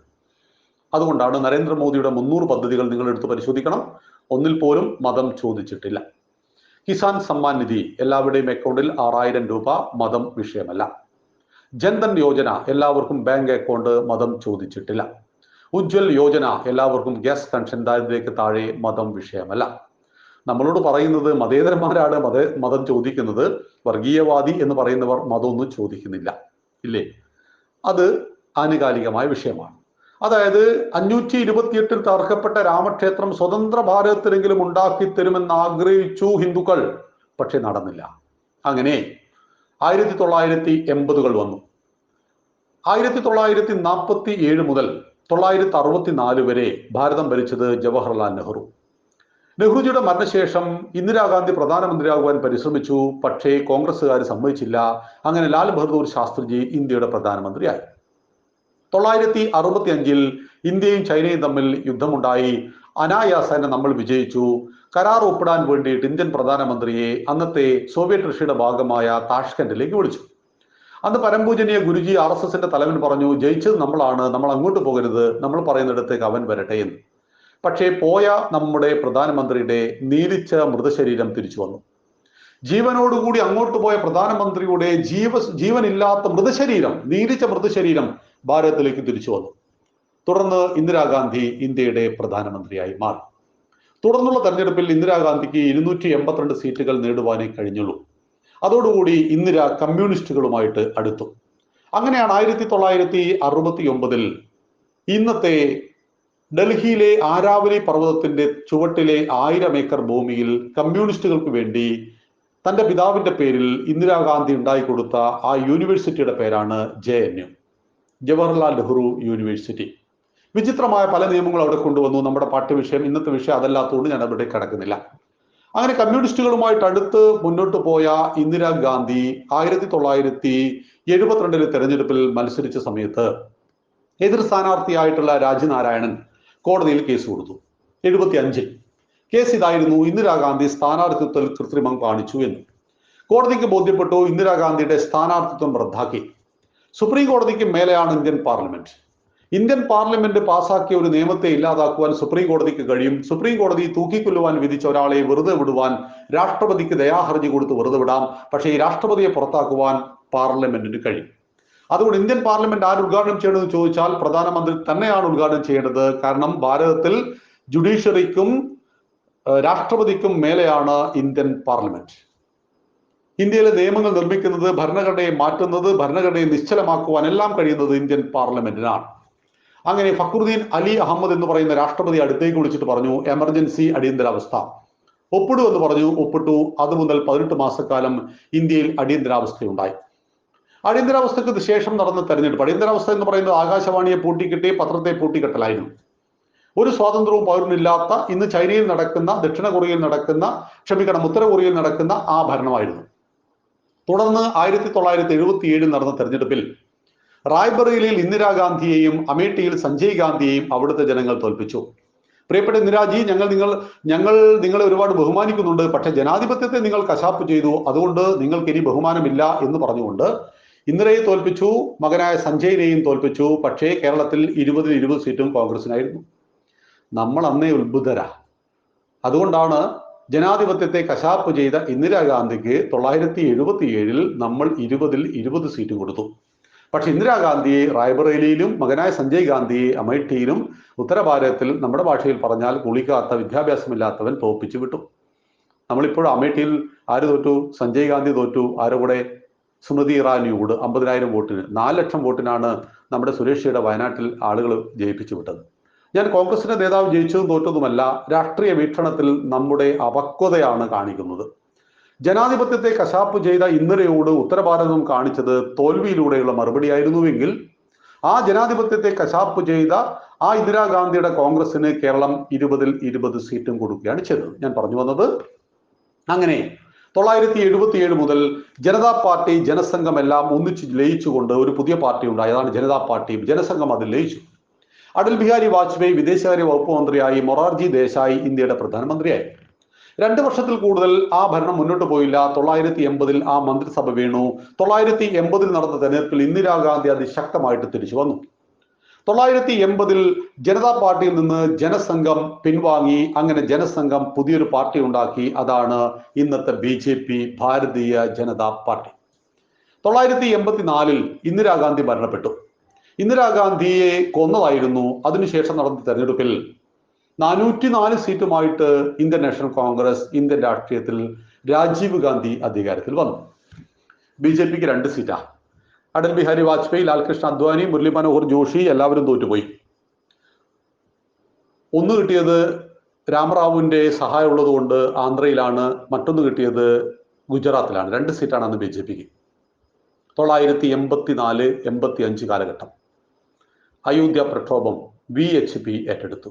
അതുകൊണ്ടാണ് നരേന്ദ്രമോദിയുടെ 300 പദ്ധതികൾ നിങ്ങൾ എടുത്ത് പരിശോധിക്കണം, ഒന്നിൽ പോലും മതം ചോദിച്ചിട്ടില്ല. കിസാൻ സമ്മാൻ നിധി എല്ലാവരുടെയും അക്കൗണ്ടിൽ 6000 രൂപ, മതം വിഷയമല്ല. ജൻധൻ യോജന എല്ലാവർക്കും ബാങ്ക് അക്കൗണ്ട്, മതം ചോദിച്ചിട്ടില്ല. ഉജ്ജ്വൽ യോജന എല്ലാവർക്കും ഗ്യാസ് കണക്ഷൻ, ദാരിദ്ര്യക്ക് താഴെ, മതം വിഷയമല്ല. നമ്മളോട് പറയുന്നത് മതേതരന്മാരാണ് മതം ചോദിക്കുന്നത്, വർഗീയവാദി എന്ന് പറയുന്നവർ മതമൊന്നും ചോദിക്കുന്നില്ല, ഇല്ലേ? അത് ആനുകാലികമായ വിഷയമാണ്. അതായത് 528 തകർക്കപ്പെട്ട രാമക്ഷേത്രം സ്വതന്ത്ര ഭാരതത്തിലെങ്കിലും ഉണ്ടാക്കി തരുമെന്ന് ആഗ്രഹിച്ചു ഹിന്ദുക്കൾ. പക്ഷെ നടന്നില്ല. അങ്ങനെ 1980 വന്നു. 1947 മുതൽ 1964 വരെ ഭാരതം ഭരിച്ചത് ജവഹർലാൽ നെഹ്റു. നെഹ്റുജിയുടെ മരണശേഷം ഇന്ദിരാഗാന്ധി പ്രധാനമന്ത്രിയാകുവാൻ പരിശ്രമിച്ചു. പക്ഷേ കോൺഗ്രസ്സുകാർ സമ്മതിച്ചില്ല. അങ്ങനെ ലാൽ ബഹദൂർ ശാസ്ത്രിജി ഇന്ത്യയുടെ പ്രധാനമന്ത്രിയായി. 1965 ഇന്ത്യയും ചൈനയും തമ്മിൽ യുദ്ധമുണ്ടായി. അനായാസേന നമ്മൾ വിജയിച്ചു. കരാർ ഒപ്പിടാൻ വേണ്ടിയിട്ട് ഇന്ത്യൻ പ്രധാനമന്ത്രിയെ അന്നത്തെ സോവിയറ്റ് റഷ്യയുടെ ഭാഗമായ താഷ്കന്റിലേക്ക് വിളിച്ചു. അന്ന് പരംപൂജനീയ ഗുരുജി RSSന്റെ തലവൻ പറഞ്ഞു, ജയിച്ചത് നമ്മളാണ്, നമ്മൾ അങ്ങോട്ട് പോകരുത്, നമ്മൾ പറയുന്നിടത്തേക്ക് അവൻ വരട്ടെ എന്ന്. പക്ഷേ പോയ നമ്മുടെ പ്രധാനമന്ത്രിയുടെ നീലിച്ച മൃതശരീരം തിരിച്ചു വന്നു. ജീവനോടുകൂടി അങ്ങോട്ട് പോയ പ്രധാനമന്ത്രിയുടെ ജീവനില്ലാത്ത മൃതശരീരം, നീലിച്ച മൃതശരീരം ഭാരതത്തിലേക്ക് തിരിച്ചു വന്നു. തുടർന്ന് ഇന്ദിരാഗാന്ധി ഇന്ത്യയുടെ പ്രധാനമന്ത്രിയായി മാറി. തുടർന്നുള്ള തെരഞ്ഞെടുപ്പിൽ ഇന്ദിരാഗാന്ധിക്ക് 282 സീറ്റുകൾ നേടുവാനേ കഴിഞ്ഞുള്ളൂ. അതോടുകൂടി ഇന്ദിര കമ്മ്യൂണിസ്റ്റുകളുമായിട്ട് അടുത്തു. അങ്ങനെയാണ് 1969 ഇന്നത്തെ ഡൽഹിയിലെ ആരാവലി പർവ്വതത്തിന്റെ ചുവട്ടിലെ 1000 ഏക്കർ ഭൂമിയിൽ കമ്മ്യൂണിസ്റ്റുകൾക്ക് വേണ്ടി തന്റെ പിതാവിന്റെ പേരിൽ ഇന്ദിരാഗാന്ധി ഉണ്ടായിക്കൊടുത്ത ആ യൂണിവേഴ്സിറ്റിയുടെ പേരാണ് JNU, ജവഹർലാൽ നെഹ്റു യൂണിവേഴ്സിറ്റി. വിചിത്രമായ പല നിയമങ്ങൾ അവിടെ കൊണ്ടുവന്നു. നമ്മുടെ പാഠ്യവിഷയം ഇന്നത്തെ വിഷയം അതല്ലാത്തതുകൊണ്ട് ഞാൻ അവിടെ കിടക്കുന്നില്ല. അങ്ങനെ കമ്മ്യൂണിസ്റ്റുകളുമായിട്ട് അടുത്ത് മുന്നോട്ട് പോയ ഇന്ദിരാഗാന്ധി 1972 തെരഞ്ഞെടുപ്പിൽ മത്സരിച്ച സമയത്ത് എതിർ സ്ഥാനാർത്ഥിയായിട്ടുള്ള രാജനാരായണൻ കോടതിയിൽ കേസ് കൊടുത്തു. 75 കേസ് ഇതായിരുന്നു, ഇന്ദിരാഗാന്ധി സ്ഥാനാർത്ഥിത്വത്തിൽ കൃത്രിമം കാണിച്ചു എന്ന്. കോടതിക്ക് ബോധ്യപ്പെട്ടു. ഇന്ദിരാഗാന്ധിയുടെ സ്ഥാനാർത്ഥിത്വം റദ്ദാക്കി. സുപ്രീം കോടതിക്ക് മേലെയാണ് ഇന്ത്യൻ പാർലമെന്റ്. ഇന്ത്യൻ പാർലമെന്റ് പാസാക്കിയ ഒരു നിയമത്തെ ഇല്ലാതാക്കുവാൻ സുപ്രീം കോടതിക്ക് കഴിയും. സുപ്രീം കോടതി തൂക്കിക്കൊല്ലുവാൻ വിധിച്ച ഒരാളെ വെറുതെ വിടുവാൻ രാഷ്ട്രപതിക്ക് ദയാഹർജി കൊടുത്ത് വെറുതെ വിടാം. പക്ഷേ ഈ രാഷ്ട്രപതിയെ പുറത്താക്കുവാൻ പാർലമെന്റിന് കഴിയും. അതുകൊണ്ട് ഇന്ത്യൻ പാർലമെന്റ് ആര് ഉദ്ഘാടനം ചെയ്യണമെന്ന് ചോദിച്ചാൽ പ്രധാനമന്ത്രി തന്നെയാണ് ഉദ്ഘാടനം ചെയ്യേണ്ടത്. കാരണം ഭാരതത്തിൽ ജുഡീഷ്യറിക്കും രാഷ്ട്രപതിക്കും മേലെയാണ് ഇന്ത്യൻ പാർലമെന്റ്. ഇന്ത്യയിലെ നിയമങ്ങൾ നിർമ്മിക്കുന്നത്, ഭരണഘടനയെ മാറ്റുന്നത്, ഭരണഘടനയെ നിശ്ചലമാക്കുവാൻ എല്ലാം കഴിയുന്നത് ഇന്ത്യൻ പാർലമെന്റിനാണ്. അങ്ങനെ ഫക്രുദ്ദീൻ അലി അഹമ്മദ് എന്ന് പറയുന്ന രാഷ്ട്രപതി അടുത്തേക്ക് വിളിച്ചിട്ട് പറഞ്ഞു, എമർജൻസി, അടിയന്തരാവസ്ഥ ഒപ്പിടൂ എന്ന് പറഞ്ഞു. ഒപ്പിട്ടു. അതുമുതൽ 18 മാസക്കാലം ഇന്ത്യയിൽ അടിയന്തരാവസ്ഥയുണ്ടായി. അടിയന്തരാവസ്ഥക്ക് ശേഷം നടന്ന തെരഞ്ഞെടുപ്പ്, അടിയന്തരാവസ്ഥ എന്ന് പറയുന്നത് ആകാശവാണിയെ പൂട്ടിക്കെട്ടി പത്രത്തെ പൂട്ടിക്കെട്ടലായിരുന്നു. ഒരു സ്വാതന്ത്ര്യവും പൗരനില്ലാത്ത, ഇന്ന് ചൈനയിൽ നടക്കുന്ന, ദക്ഷിണ കൊറിയയിൽ നടക്കുന്ന, ഉത്തര കൊറിയയിൽ നടക്കുന്ന ആ ഭരണമായിരുന്നു. തുടർന്ന് 1977 നടന്ന തെരഞ്ഞെടുപ്പിൽ റായ്ബറേലിയിൽ ഇന്ദിരാഗാന്ധിയെയും അമേഠിയിൽ സഞ്ജയ് ഗാന്ധിയെയും അവിടുത്തെ ജനങ്ങൾ തോൽപ്പിച്ചു. പ്രിയപ്പെട്ട ഇന്ദിരാജി, ഞങ്ങൾ നിങ്ങളെ ഒരുപാട് ബഹുമാനിക്കുന്നുണ്ട്, പക്ഷെ ജനാധിപത്യത്തെ നിങ്ങൾ കശാപ്പ് ചെയ്തു, അതുകൊണ്ട് നിങ്ങൾക്ക് ഇനി ബഹുമാനമില്ല എന്ന് പറഞ്ഞുകൊണ്ട് ഇന്ദിരയെ തോൽപ്പിച്ചു, മകനായ സഞ്ജയിനെയും തോൽപ്പിച്ചു. പക്ഷേ കേരളത്തിൽ 20 സീറ്റും കോൺഗ്രസിനായിരുന്നു. നമ്മൾ അന്നേ ഉത്ബുദ്ധരാ. അതുകൊണ്ടാണ് ജനാധിപത്യത്തെ കശാപ്പ് ചെയ്ത ഇന്ദിരാഗാന്ധിക്ക് 1977 നമ്മൾ 20 സീറ്റ് കൊടുത്തു. പക്ഷെ ഇന്ദിരാഗാന്ധിയെ റായ്ബറേലിയിലും മകനായ സഞ്ജയ് ഗാന്ധിയെ അമേഠിയിലും ഉത്തരഭാരതത്തിൽ നമ്മുടെ ഭാഷയിൽ പറഞ്ഞാൽ കുളിക്കാത്ത, വിദ്യാഭ്യാസമില്ലാത്തവൻ തോൽപ്പിച്ചു വിട്ടു. നമ്മളിപ്പോഴും അമേഠിയിൽ ആര് തോറ്റു? സഞ്ജയ് ഗാന്ധി തോറ്റു. ആരുടെ കൂടെ? സ്മൃതി ഇറാനിയോട് 50,000 വോട്ടിന്. 4 ലക്ഷം വോട്ടിനാണ് നമ്മുടെ സുരേഷിയുടെ വയനാട്ടിൽ ആളുകൾ ജയിപ്പിച്ചു വിട്ടത്. ഞാൻ കോൺഗ്രസിന്റെ നേതാവ് ജയിച്ചതും തോറ്റതുമല്ല, രാഷ്ട്രീയ വീക്ഷണത്തിൽ നമ്മുടെ അപക്വതയാണ് കാണിക്കുന്നത്. ജനാധിപത്യത്തെ കശാപ്പ് ചെയ്ത ഇന്ദിരയോട് ഉത്തരഭാരതം കാണിച്ചത് തോൽവിയിലൂടെയുള്ള മറുപടിയായിരുന്നുവെങ്കിൽ ആ ജനാധിപത്യത്തെ കശാപ്പ് ചെയ്ത ആ ഇന്ദിരാഗാന്ധിയുടെ കോൺഗ്രസിന് കേരളം 20 സീറ്റും കൊടുക്കുകയാണ് ചെയ്തത്. ഞാൻ പറഞ്ഞു വന്നത്, അങ്ങനെ 1977 മുതൽ ജനതാ പാർട്ടി, ജനസംഘം എല്ലാം ഒന്നിച്ച് ലയിച്ചുകൊണ്ട് ഒരു പുതിയ പാർട്ടി ഉണ്ടായി. അതാണ് ജനതാ പാർട്ടി. ജനസംഘം അതിൽ ലയിച്ചു. അടൽ ബിഹാരി വാജ്പേയി വിദേശകാര്യ വകുപ്പ് മന്ത്രിയായി, മൊറാർജി ദേശായി ഇന്ത്യയുടെ പ്രധാനമന്ത്രിയായി. 2 വർഷത്തിൽ കൂടുതൽ ആ ഭരണം മുന്നോട്ട് പോയില്ല. 1980 ആ മന്ത്രിസഭ വീണു. 1980 നടന്ന തെരഞ്ഞെടുപ്പിൽ ഇന്ദിരാഗാന്ധി അതിശക്തമായിട്ട് തിരിച്ചു വന്നു. 1980 ജനതാ പാർട്ടിയിൽ നിന്ന് ജനസംഘം പിൻവാങ്ങി. അങ്ങനെ ജനസംഘം പുതിയൊരു പാർട്ടി ഉണ്ടാക്കി. അതാണ് ഇന്നത്തെ BJP, ഭാരതീയ ജനതാ പാർട്ടി. 1984 ഇന്ദിരാഗാന്ധി മരണപ്പെട്ടു. ഇന്ദിരാഗാന്ധിയെ കൊന്നതായിരുന്നു. അതിനുശേഷം നടന്ന തെരഞ്ഞെടുപ്പിൽ 404 സീറ്റുമായിട്ട് ഇന്ത്യൻ നാഷണൽ കോൺഗ്രസ്, ഇന്ത്യൻ രാഷ്ട്രീയത്തിൽ രാജീവ് ഗാന്ധി അധികാരത്തിൽ വന്നു. BJPക്ക് 2 സീറ്റാ. അടൽ ബിഹാരി വാജ്പേയി, ലാൽകൃഷ്ണ അദ്വാനി, മുരളി മനോഹർ ജോഷി എല്ലാവരും തോറ്റുപോയി. ഒന്ന് കിട്ടിയത് രാമറാവുവിന്റെ സഹായം ഉള്ളതുകൊണ്ട് ആന്ധ്രയിലാണ്, മറ്റൊന്ന് കിട്ടിയത് ഗുജറാത്തിലാണ്. 2 സീറ്റാണ് അന്ന് BJPക്ക്. 1984-85 കാലഘട്ടം അയോധ്യ പ്രക്ഷോഭം VHP ഏറ്റെടുത്തു.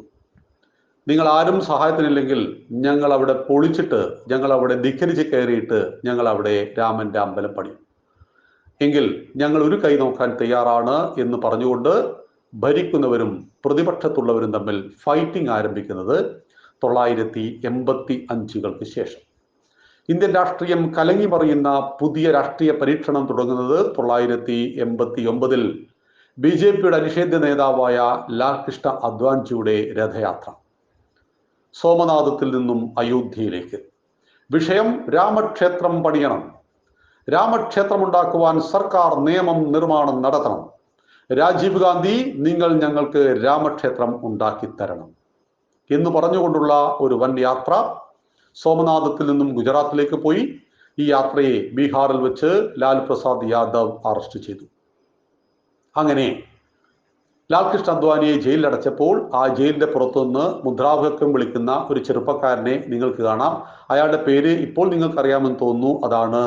നിങ്ങൾ ആരും സഹായത്തിനില്ലെങ്കിൽ ഞങ്ങൾ അവിടെ പൊളിച്ചിട്ട്, ഞങ്ങൾ അവിടെ ധിക്കരിച്ച് കയറിയിട്ട് ഞങ്ങൾ അവിടെ രാമന്റെ അമ്പലം പണിയും, എങ്കിൽ ഞങ്ങൾ ഒരു കൈ നോക്കാൻ തയ്യാറാണ് എന്ന് പറഞ്ഞുകൊണ്ട് ഭരിക്കുന്നവരും പ്രതിപക്ഷത്തുള്ളവരും തമ്മിൽ ഫൈറ്റിംഗ് ആരംഭിക്കുന്നത് 1985 ശേഷം. ഇന്ത്യൻ രാഷ്ട്രീയം കലങ്ങി മറിയുന്ന പുതിയ രാഷ്ട്രീയ പരീക്ഷണം തുടങ്ങുന്നത് 1989 BJPയുടെ അനിഷേധ്യ നേതാവായ ലാൽകൃഷ്ണ അദ്വാനിജിയുടെ രഥയാത്ര സോമനാഥത്തിൽ നിന്നും അയോധ്യയിലേക്ക്. വിഷയം രാമക്ഷേത്രം പണിയണം, രാമക്ഷേത്രം ഉണ്ടാക്കുവാൻ സർക്കാർ നിയമം നിർമ്മാണം നടത്തണം, രാജീവ് ഗാന്ധി നിങ്ങൾ ഞങ്ങൾക്ക് രാമക്ഷേത്രം ഉണ്ടാക്കി തരണം എന്ന് പറഞ്ഞുകൊണ്ടുള്ള ഒരു വൻ യാത്ര സോമനാഥത്തിൽ നിന്നും ഗുജറാത്തിലേക്ക് പോയി. ഈ യാത്രയെ ബീഹാറിൽ വെച്ച് ലാൽ പ്രസാദ് യാദവ് അറസ്റ്റ് ചെയ്തു. അങ്ങനെ ലാൽകൃഷ്ണ അദ്വാനിയെ ജയിലിലടച്ചപ്പോൾ ആ ജയിലിന്റെ പുറത്തുനിന്ന് മുദ്രാവാക്യം വിളിക്കുന്ന ഒരു ചെറുപ്പക്കാരനെ നിങ്ങൾക്ക് കാണാം. അയാളുടെ പേര് ഇപ്പോൾ നിങ്ങൾക്കറിയാമെന്ന് തോന്നുന്നു. അതാണ്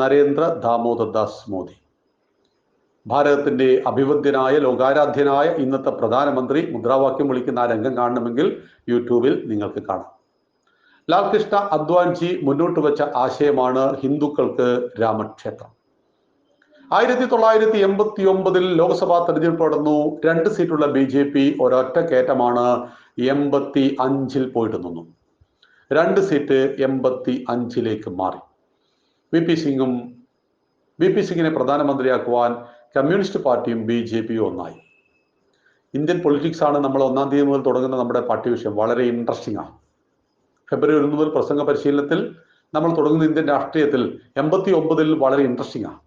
നരേന്ദ്ര ദാമോദർ ദാസ് മോദി. ഭാരതത്തിന്റെ അഭിവന്ദ്യനായ ലോകാരാധ്യനായ ഇന്നത്തെ പ്രധാനമന്ത്രി മുദ്രാവാക്യം വിളിക്കുന്ന ആ രംഗം കാണണമെങ്കിൽ യൂട്യൂബിൽ നിങ്ങൾക്ക് കാണാം. ലാൽകൃഷ്ണ അദ്വാനിജി മുന്നോട്ട് വെച്ച ആശയമാണ് ഹിന്ദുക്കൾക്ക് രാമക്ഷേത്രം. 1989 ലോക്സഭാ തെരഞ്ഞെടുപ്പ് നടന്നു. 2 സീറ്റുള്ള BJP ഒരൊറ്റ കയറ്റമാണ് 85 പോയിട്ട് നിന്നു. 2 സീറ്റ് 85 മാറി. VP സിംഗിനെ പ്രധാനമന്ത്രിയാക്കുവാൻ കമ്മ്യൂണിസ്റ്റ് പാർട്ടിയും BJPയും ഒന്നായി. ഇന്ത്യൻ പൊളിറ്റിക്സ് ആണ് നമ്മൾ 1-ാം തീയതി മുതൽ തുടങ്ങുന്ന നമ്മുടെ പാർട്ടി വിഷയം. വളരെ ഇൻട്രസ്റ്റിംഗ് ആണ്. ഫെബ്രുവരി 1 മുതൽ പ്രസംഗ പരിശീലനത്തിൽ നമ്മൾ തുടങ്ങുന്ന ഇന്ത്യൻ രാഷ്ട്രീയത്തിൽ 89 വളരെ ഇൻട്രസ്റ്റിംഗ് ആണ്.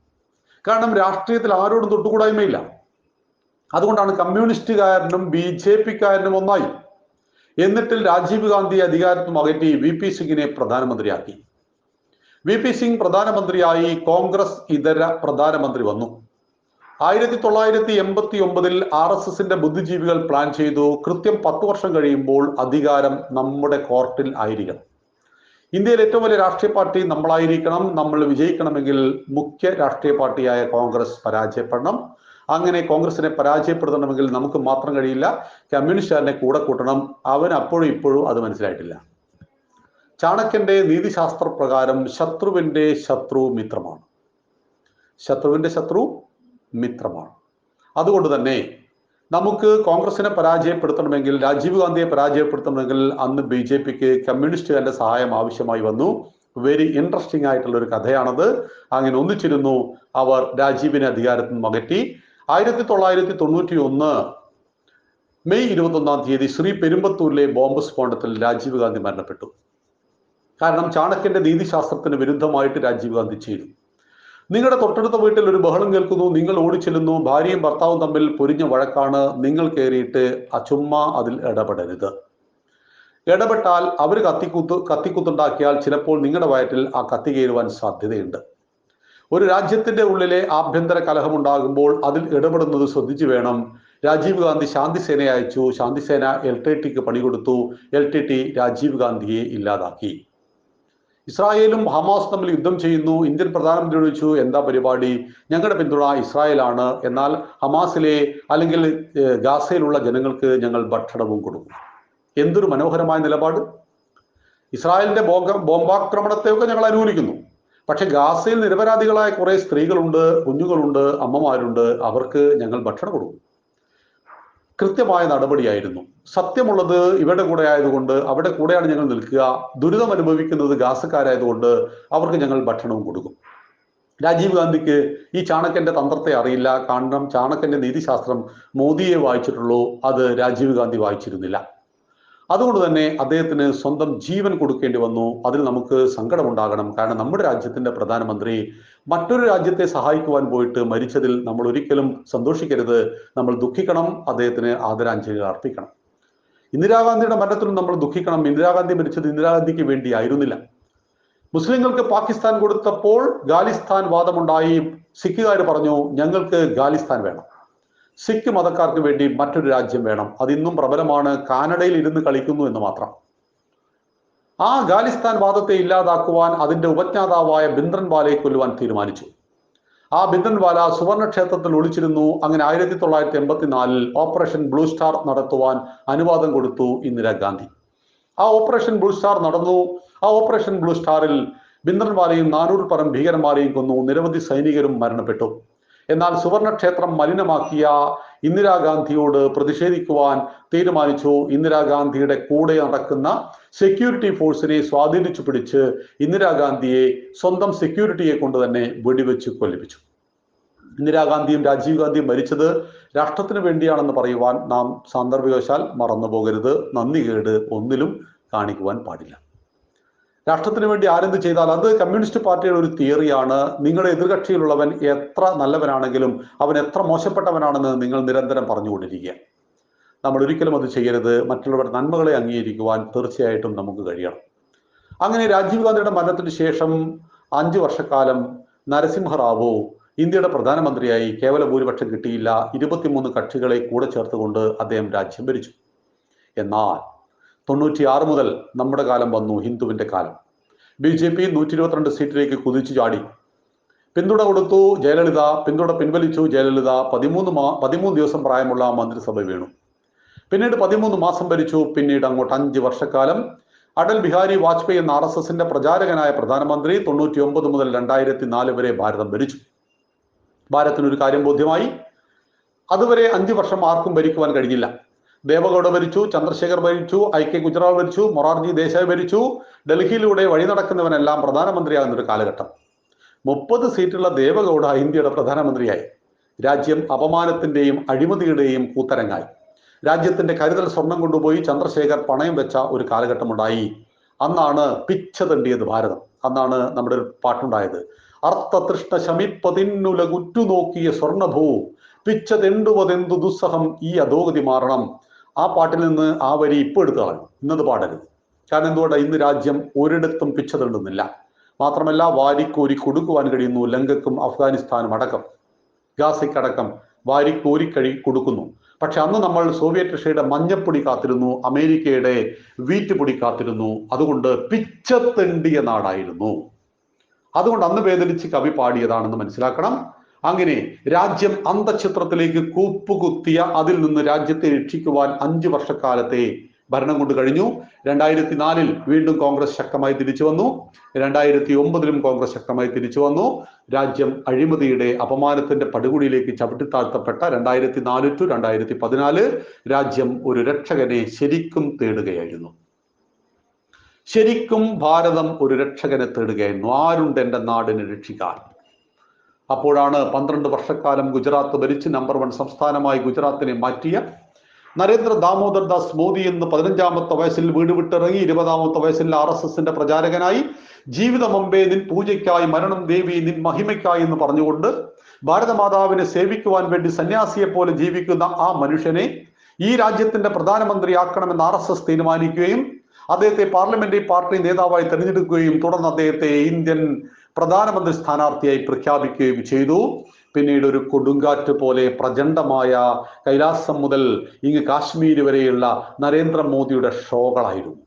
കാരണം രാഷ്ട്രീയത്തിൽ ആരോടും തൊട്ടുകൂടായ്മയില്ല. അതുകൊണ്ടാണ് കമ്മ്യൂണിസ്റ്റുകാരനും BJPക്കാരനും ഒന്നായി. എന്നിട്ടിൽ രാജീവ് ഗാന്ധി അധികാരത്തിൽ അകറ്റി VP സിംഗിനെ പ്രധാനമന്ത്രിയാക്കി. VP സിംഗ് പ്രധാനമന്ത്രിയായി കോൺഗ്രസ് ഇതര പ്രധാനമന്ത്രി വന്നു. 1989 RSSന്റെ ബുദ്ധിജീവികൾ പ്ലാൻ ചെയ്തു, കൃത്യം 10 വർഷം കഴിയുമ്പോൾ അധികാരം നമ്മുടെ കോർട്ടിൽ ആയിരിക്കണം. ഇന്ത്യയിൽ ഏറ്റവും വലിയ രാഷ്ട്രീയ പാർട്ടി നമ്മളായിരിക്കണം. നമ്മൾ വിജയിക്കണമെങ്കിൽ മുഖ്യ രാഷ്ട്രീയ പാർട്ടിയായ കോൺഗ്രസ് പരാജയപ്പെടണം. അങ്ങനെ കോൺഗ്രസിനെ പരാജയപ്പെടുത്തണമെങ്കിൽ നമുക്ക് മാത്രം കഴിയില്ല, കമ്മ്യൂണിസ്റ്റുകാരനെ കൂടെ കൂട്ടണം. അവൻ അപ്പോഴും ഇപ്പോഴും അത് മനസ്സിലായിട്ടില്ല. ചാണക്യന്റെ നീതിശാസ്ത്ര പ്രകാരം ശത്രുവിന്റെ ശത്രു മിത്രമാണ്. ശത്രുവിന്റെ ശത്രു മിത്രമാണ്. അതുകൊണ്ട് തന്നെ നമുക്ക് കോൺഗ്രസിനെ പരാജയപ്പെടുത്തണമെങ്കിൽ, രാജീവ് ഗാന്ധിയെ പരാജയപ്പെടുത്തണമെങ്കിൽ അന്ന് BJPക്ക് കമ്മ്യൂണിസ്റ്റുകാരുടെ സഹായം ആവശ്യമായി വന്നു. വെരി ഇൻട്രസ്റ്റിംഗ് ആയിട്ടുള്ള ഒരു കഥയാണത്. അങ്ങനെ ഒന്നിച്ചിരുന്നു. അവർ രാജീവിനെ അധികാരത്തിൽ നിന്ന് അകറ്റി. 1991 മെയ് 21-ാം തീയതി ശ്രീ പെരുമ്പത്തൂരിലെ ബോംബ് സ്ഫോടനത്തിൽ രാജീവ് ഗാന്ധി മരണപ്പെട്ടു. കാരണം ചാണക്യന്റെ നീതിശാസ്ത്രത്തിന് വിരുദ്ധമായിട്ട് രാജീവ് ഗാന്ധി ചെയ്തു. നിങ്ങളുടെ തൊട്ടടുത്ത വീട്ടിൽ ഒരു ബഹളം കേൾക്കുന്നു, നിങ്ങൾ ഓടിച്ചെല്ലുന്നു, ഭാര്യയും ഭർത്താവും തമ്മിൽ പൊരിഞ്ഞ വഴക്കാണ്, നിങ്ങൾ കയറിയിട്ട് ചുമ്മാ അതിൽ ഇടപെടരുത്. ഇടപെട്ടാൽ അവർ കത്തിക്കുത്തുണ്ടാക്കിയാൽ ചിലപ്പോൾ നിങ്ങളുടെ വയറ്റിൽ ആ കത്തി കയറുവാൻ സാധ്യതയുണ്ട്. ഒരു രാജ്യത്തിന്റെ ഉള്ളിലെ ആഭ്യന്തര കലഹമുണ്ടാകുമ്പോൾ അതിൽ ഇടപെടുന്നത് ശ്രദ്ധിച്ചു വേണം. രാജീവ് ഗാന്ധി ശാന്തിസേനയെ അയച്ചു. ശാന്തിസേന LTTക്ക് പണി കൊടുത്തു. LTT രാജീവ് ഗാന്ധിയെ ഇല്ലാതാക്കി. ഇസ്രായേലും ഹമാസ് തമ്മിൽ യുദ്ധം ചെയ്യുന്നു. ഇന്ത്യൻ പ്രധാനമന്ത്രി ചോദിച്ചു, എന്താ പരിപാടി? ഞങ്ങളുടെ പിന്തുണ ഇസ്രായേലാണ്, എന്നാൽ ഹമാസിലെ അല്ലെങ്കിൽ ഗാസയിലുള്ള ജനങ്ങൾക്ക് ഞങ്ങൾ ഭക്ഷണവും കൊടുക്കും. എന്തൊരു മനോഹരമായ നിലപാട്! ഇസ്രായേലിന്റെ ബോംബാക്രമണത്തെയൊക്കെ ഞങ്ങൾ അനുകൂലിക്കുന്നു, പക്ഷെ ഗാസയിൽ നിരപരാധികളായ കുറെ സ്ത്രീകളുണ്ട്, കുഞ്ഞുങ്ങളുണ്ട്, അമ്മമാരുണ്ട്, അവർക്ക് ഞങ്ങൾ ഭക്ഷണം കൊടുക്കും. കൃത്യമായ നടപടിയായിരുന്നു. സത്യമുള്ളത് ഇവരുടെ കൂടെ ആയതുകൊണ്ട് അവിടെ കൂടെയാണ് ഞങ്ങൾ നിൽക്കുക. ദുരിതം അനുഭവിക്കുന്നത് ഗാസക്കാരായതുകൊണ്ട് അവർക്ക് ഞങ്ങൾ ഭക്ഷണവും കൊടുക്കും. രാജീവ് ഗാന്ധിക്ക് ഈ ചാണക്യന്റെ തന്ത്രത്തെ അറിയില്ല. കാരണം ചാണക്യന്റെ നീതിശാസ്ത്രം മോദിയെ വായിച്ചിട്ടുള്ളൂ, അത് രാജീവ് ഗാന്ധി വായിച്ചിരുന്നില്ല. അതുകൊണ്ട് തന്നെ അദ്ദേഹത്തിന് സ്വന്തം ജീവൻ കൊടുക്കേണ്ടി വന്നു. അതിൽ നമുക്ക് സങ്കടമുണ്ടാകണം. കാരണം നമ്മുടെ രാജ്യത്തിന്റെ പ്രധാനമന്ത്രി മറ്റൊരു രാജ്യത്തെ സഹായിക്കുവാൻ പോയിട്ട് മരിച്ചതിൽ നമ്മൾ ഒരിക്കലും സന്തോഷിക്കരുത്. നമ്മൾ ദുഃഖിക്കണം, അദ്ദേഹത്തിന് ആദരാഞ്ജലികൾ അർപ്പിക്കണം. ഇന്ദിരാഗാന്ധിയുടെ മരണത്തിലും നമ്മൾ ദുഃഖിക്കണം. ഇന്ദിരാഗാന്ധി മരിച്ചത് ഇന്ദിരാഗാന്ധിക്ക് വേണ്ടി ആയിരുന്നില്ല. മുസ്ലിങ്ങൾക്ക് പാകിസ്ഥാൻ കൊടുത്തപ്പോൾ ഖാലിസ്ഥാൻ വാദമുണ്ടായി. സിഖുകാർ പറഞ്ഞു ഞങ്ങൾക്ക് ഖാലിസ്ഥാൻ വേണം. സിഖ് മതക്കാർക്ക് വേണ്ടി മറ്റൊരു രാജ്യം വേണം. അതിന്നും പ്രബലമാണ്. കാനഡയിൽ ഇരുന്ന് കളിക്കുന്നു എന്ന് മാത്രം. ആ ഖാലിസ്ഥാൻ വാദത്തെ ഇല്ലാതാക്കുവാൻ അതിന്റെ ഉപജ്ഞാതാവായ ഭിന്ദ്രൻവാലയെ കൊല്ലുവാൻ തീരുമാനിച്ചു. ആ ഭിന്ദ്രൻവാല സുവർണക്ഷേത്രത്തിൽ ഒളിച്ചിരുന്നു. അങ്ങനെ 1984 ഓപ്പറേഷൻ ബ്ലൂ സ്റ്റാർ നടത്തുവാൻ അനുവാദം കൊടുത്തു ഇന്ദിരാഗാന്ധി. ആ ഓപ്പറേഷൻ ബ്ലൂ സ്റ്റാർ നടന്നു. ആ ഓപ്പറേഷൻ ബ്ലൂ സ്റ്റാറിൽ ഭിന്ദ്രൻവാലയും 400 പരം ഭീകരന്മാരെയും കൊന്നു. നിരവധി സൈനികരും മരണപ്പെട്ടു. എന്നാൽ സുവർണക്ഷേത്രം മലിനമാക്കിയ ഇന്ദിരാഗാന്ധിയോട് പ്രതിഷേധിക്കുവാൻ തീരുമാനിച്ചു. ഇന്ദിരാഗാന്ധിയുടെ കൂടെ നടക്കുന്ന സെക്യൂരിറ്റി ഫോഴ്സിനെ സ്വാധീനിച്ചു പിടിച്ച് ഇന്ദിരാഗാന്ധിയെ സ്വന്തം സെക്യൂരിറ്റിയെ കൊണ്ട് തന്നെ വെടിവെച്ച് കൊല്ലിപ്പിച്ചു. ഇന്ദിരാഗാന്ധിയും രാജീവ് ഗാന്ധിയും മരിച്ചത് രാഷ്ട്രത്തിന് വേണ്ടിയാണെന്ന് പറയുവാൻ നാം സാന്ദർഭികവശാൽ മറന്നു പോകരുത്. നന്ദികേട് ഒന്നിലും കാണിക്കുവാൻ പാടില്ല. രാഷ്ട്രത്തിന് വേണ്ടി ആരെന്ത് ചെയ്താൽ അത് കമ്മ്യൂണിസ്റ്റ് പാർട്ടിയുടെ ഒരു തിയറിയാണ്. നിങ്ങളുടെ എതിർകക്ഷിയിലുള്ളവൻ എത്ര നല്ലവനാണെങ്കിലും അവൻ എത്ര മോശപ്പെട്ടവനാണെന്ന് നിങ്ങൾ നിരന്തരം പറഞ്ഞുകൊണ്ടിരിക്കുക. നമ്മൾ ഒരിക്കലും അത് ചെയ്യരുത്. മറ്റുള്ളവരുടെ നന്മകളെ അംഗീകരിക്കുവാൻ തീർച്ചയായിട്ടും നമുക്ക് കഴിയണം. അങ്ങനെ രാജീവ് ഗാന്ധിയുടെ മരണത്തിന് ശേഷം 5 വർഷക്കാലം നരസിംഹറാവു ഇന്ത്യയുടെ പ്രധാനമന്ത്രിയായി. കേവല ഭൂരിപക്ഷം കിട്ടിയില്ല. 23 കക്ഷികളെ കൂടെ ചേർത്തുകൊണ്ട് അദ്ദേഹം രാജ്യം ഭരിച്ചു. എന്നാൽ 96 മുതൽ നമ്മുടെ കാലം വന്നു, ഹിന്ദുവിന്റെ കാലം. BJP 122 സീറ്റിലേക്ക് കുതിച്ചു ചാടി. പിന്തുണ കൊടുത്തു ജയലളിത, പിന്തുണ പിൻവലിച്ചു ജയലളിത. 13 ദിവസം പ്രായമുള്ള മന്ത്രിസഭ വീണു. പിന്നീട് 13 മാസം ഭരിച്ചു. പിന്നീട് അങ്ങോട്ട് 5 വർഷക്കാലം അടൽ ബിഹാരി വാജ്പേയി എന്ന RSSന്റെ പ്രചാരകനായ പ്രധാനമന്ത്രി 99 മുതൽ 2004 വരെ ഭാരതം ഭരിച്ചു. ഭാരതത്തിനൊരു കാര്യം ബോധ്യമായി. അതുവരെ 5 വർഷം ആർക്കും ഭരിക്കുവാൻ കഴിഞ്ഞില്ല. ദേവഗൌഡ ഭരിച്ചു, ചന്ദ്രശേഖർ ഭരിച്ചു, IK ഗുജറാൾ ഭരിച്ചു, മൊറാർജി ദേശായി ഭരിച്ചു. ഡൽഹിയിലൂടെ വഴി നടക്കുന്നവനെല്ലാം പ്രധാനമന്ത്രിയാകുന്ന ഒരു കാലഘട്ടം. 30 സീറ്റുള്ള ദേവഗൌഡ ഇന്ത്യയുടെ പ്രധാനമന്ത്രിയായി. രാജ്യം അപമാനത്തിന്റെയും അഴിമതിയുടെയും കൂത്തരങ്ങായി. രാജ്യത്തിന്റെ കരുതൽ സ്വർണം കൊണ്ടുപോയി ചന്ദ്രശേഖർ പണയം വെച്ച ഒരു കാലഘട്ടമുണ്ടായി. അന്നാണ് പിച്ച തണ്ടിയത് ഭാരതം. അന്നാണ് നമ്മുടെ ഒരു പാട്ടുണ്ടായത്. അർത്ഥതൃഷ്ണ ശമിപ്പതിന്നുലകുറ്റു നോക്കിയ സ്വർണഭൂ പിച്ച തെണ്ടുവതെന്തു ദുസ്സഹം ഈ അധോഗതി മാറണം. ആ പാട്ടിൽ നിന്ന് ആ വരി ഇപ്പോൾ എടുത്തു കളഞ്ഞു. ഇന്നത് പാടരുത്. കാരണം എന്തുകൊണ്ടാണ്? ഇന്ന് രാജ്യം ഒരിടത്തും പിച്ച തെണ്ടുന്നില്ല. മാത്രമല്ല വാരിക്കോരി കൊടുക്കുവാൻ കഴിയുന്നു. ലങ്കക്കും അഫ്ഗാനിസ്ഥാനും അടക്കം, ഗാസയ്ക്കടക്കം വാരിക്കോരി കൊടുക്കുന്നു. പക്ഷെ അന്ന് നമ്മൾ സോവിയറ്റ് റഷ്യയുടെ മഞ്ഞപ്പൊടി കാത്തിരുന്നു, അമേരിക്കയുടെ വീറ്റ് പൊടി കാത്തിരുന്നു. അതുകൊണ്ട് പിച്ച തെണ്ടിയ നാടായിരുന്നു. അതുകൊണ്ട് അന്ന് വേദനിച്ച് കവി പാടിയതാണെന്ന് മനസ്സിലാക്കണം. അങ്ങനെ രാജ്യം അന്തഃഛിദ്രത്തിലേക്ക് കൂപ്പുകുത്തിയ അതിൽ നിന്ന് രാജ്യത്തെ രക്ഷിക്കുവാൻ 5 വർഷക്കാലത്തെ ഭരണം കൊണ്ട് കഴിഞ്ഞു. 2004 വീണ്ടും കോൺഗ്രസ് ശക്തമായി തിരിച്ചു വന്നു. 2009 കോൺഗ്രസ് ശക്തമായി തിരിച്ചു വന്നു. രാജ്യം അഴിമതിയുടെ അപമാനത്തിന്റെ പടുകുടിയിലേക്ക് ചവിട്ടിത്താഴ്ത്തപ്പെട്ട 2004 to 2014 രാജ്യം ഒരു രക്ഷകനെ ശരിക്കും തേടുകയായിരുന്നു. ശരിക്കും ഭാരതം ഒരു രക്ഷകനെ തേടുകയായിരുന്നു. ആരുണ്ട് എൻ്റെ നാടിനെ രക്ഷിക്കാൻ? അപ്പോഴാണ് 12 വർഷക്കാലം ഗുജറാത്ത് ഭരിച്ച് നമ്പർ 1 സംസ്ഥാനമായി ഗുജറാത്തിനെ മാറ്റിയ നരേന്ദ്ര ദാമോദർ ദാസ് മോദി എന്ന് 15ാമത്തെ വയസ്സിൽ വീട് വിട്ടിറങ്ങി 20ാമത്തെ വയസ്സിൽ RSSന്റെ പ്രചാരകനായി ജീവിതം അമ്പേ നിൻ പൂജയ്ക്കായി, മരണം ദേവി നിൻ മഹിമയ്ക്കായി എന്ന് പറഞ്ഞുകൊണ്ട് ഭാരതമാതാവിനെ സേവിക്കുവാൻ വേണ്ടി സന്യാസിയെ പോലെ ജീവിക്കുന്ന ആ മനുഷ്യനെ ഈ രാജ്യത്തിന്റെ പ്രധാനമന്ത്രിയാക്കണമെന്ന് RSS തീരുമാനിക്കുകയും അദ്ദേഹത്തെ പാർലമെന്ററി പാർട്ടി നേതാവായി തെരഞ്ഞെടുക്കുകയും തുടർന്ന് അദ്ദേഹത്തെ ഇന്ത്യൻ പ്രധാനമന്ത്രി സ്ഥാനാർത്ഥിയായി പ്രഖ്യാപിക്കുകയും ചെയ്തു. പിന്നീട് ഒരു കൊടുങ്കാറ്റ് പോലെ പ്രചണ്ഡമായ കൈലാസം മുതൽ ഇങ്ങ് കാശ്മീർ വരെയുള്ള നരേന്ദ്രമോദിയുടെ ഷോകളായിരുന്നു.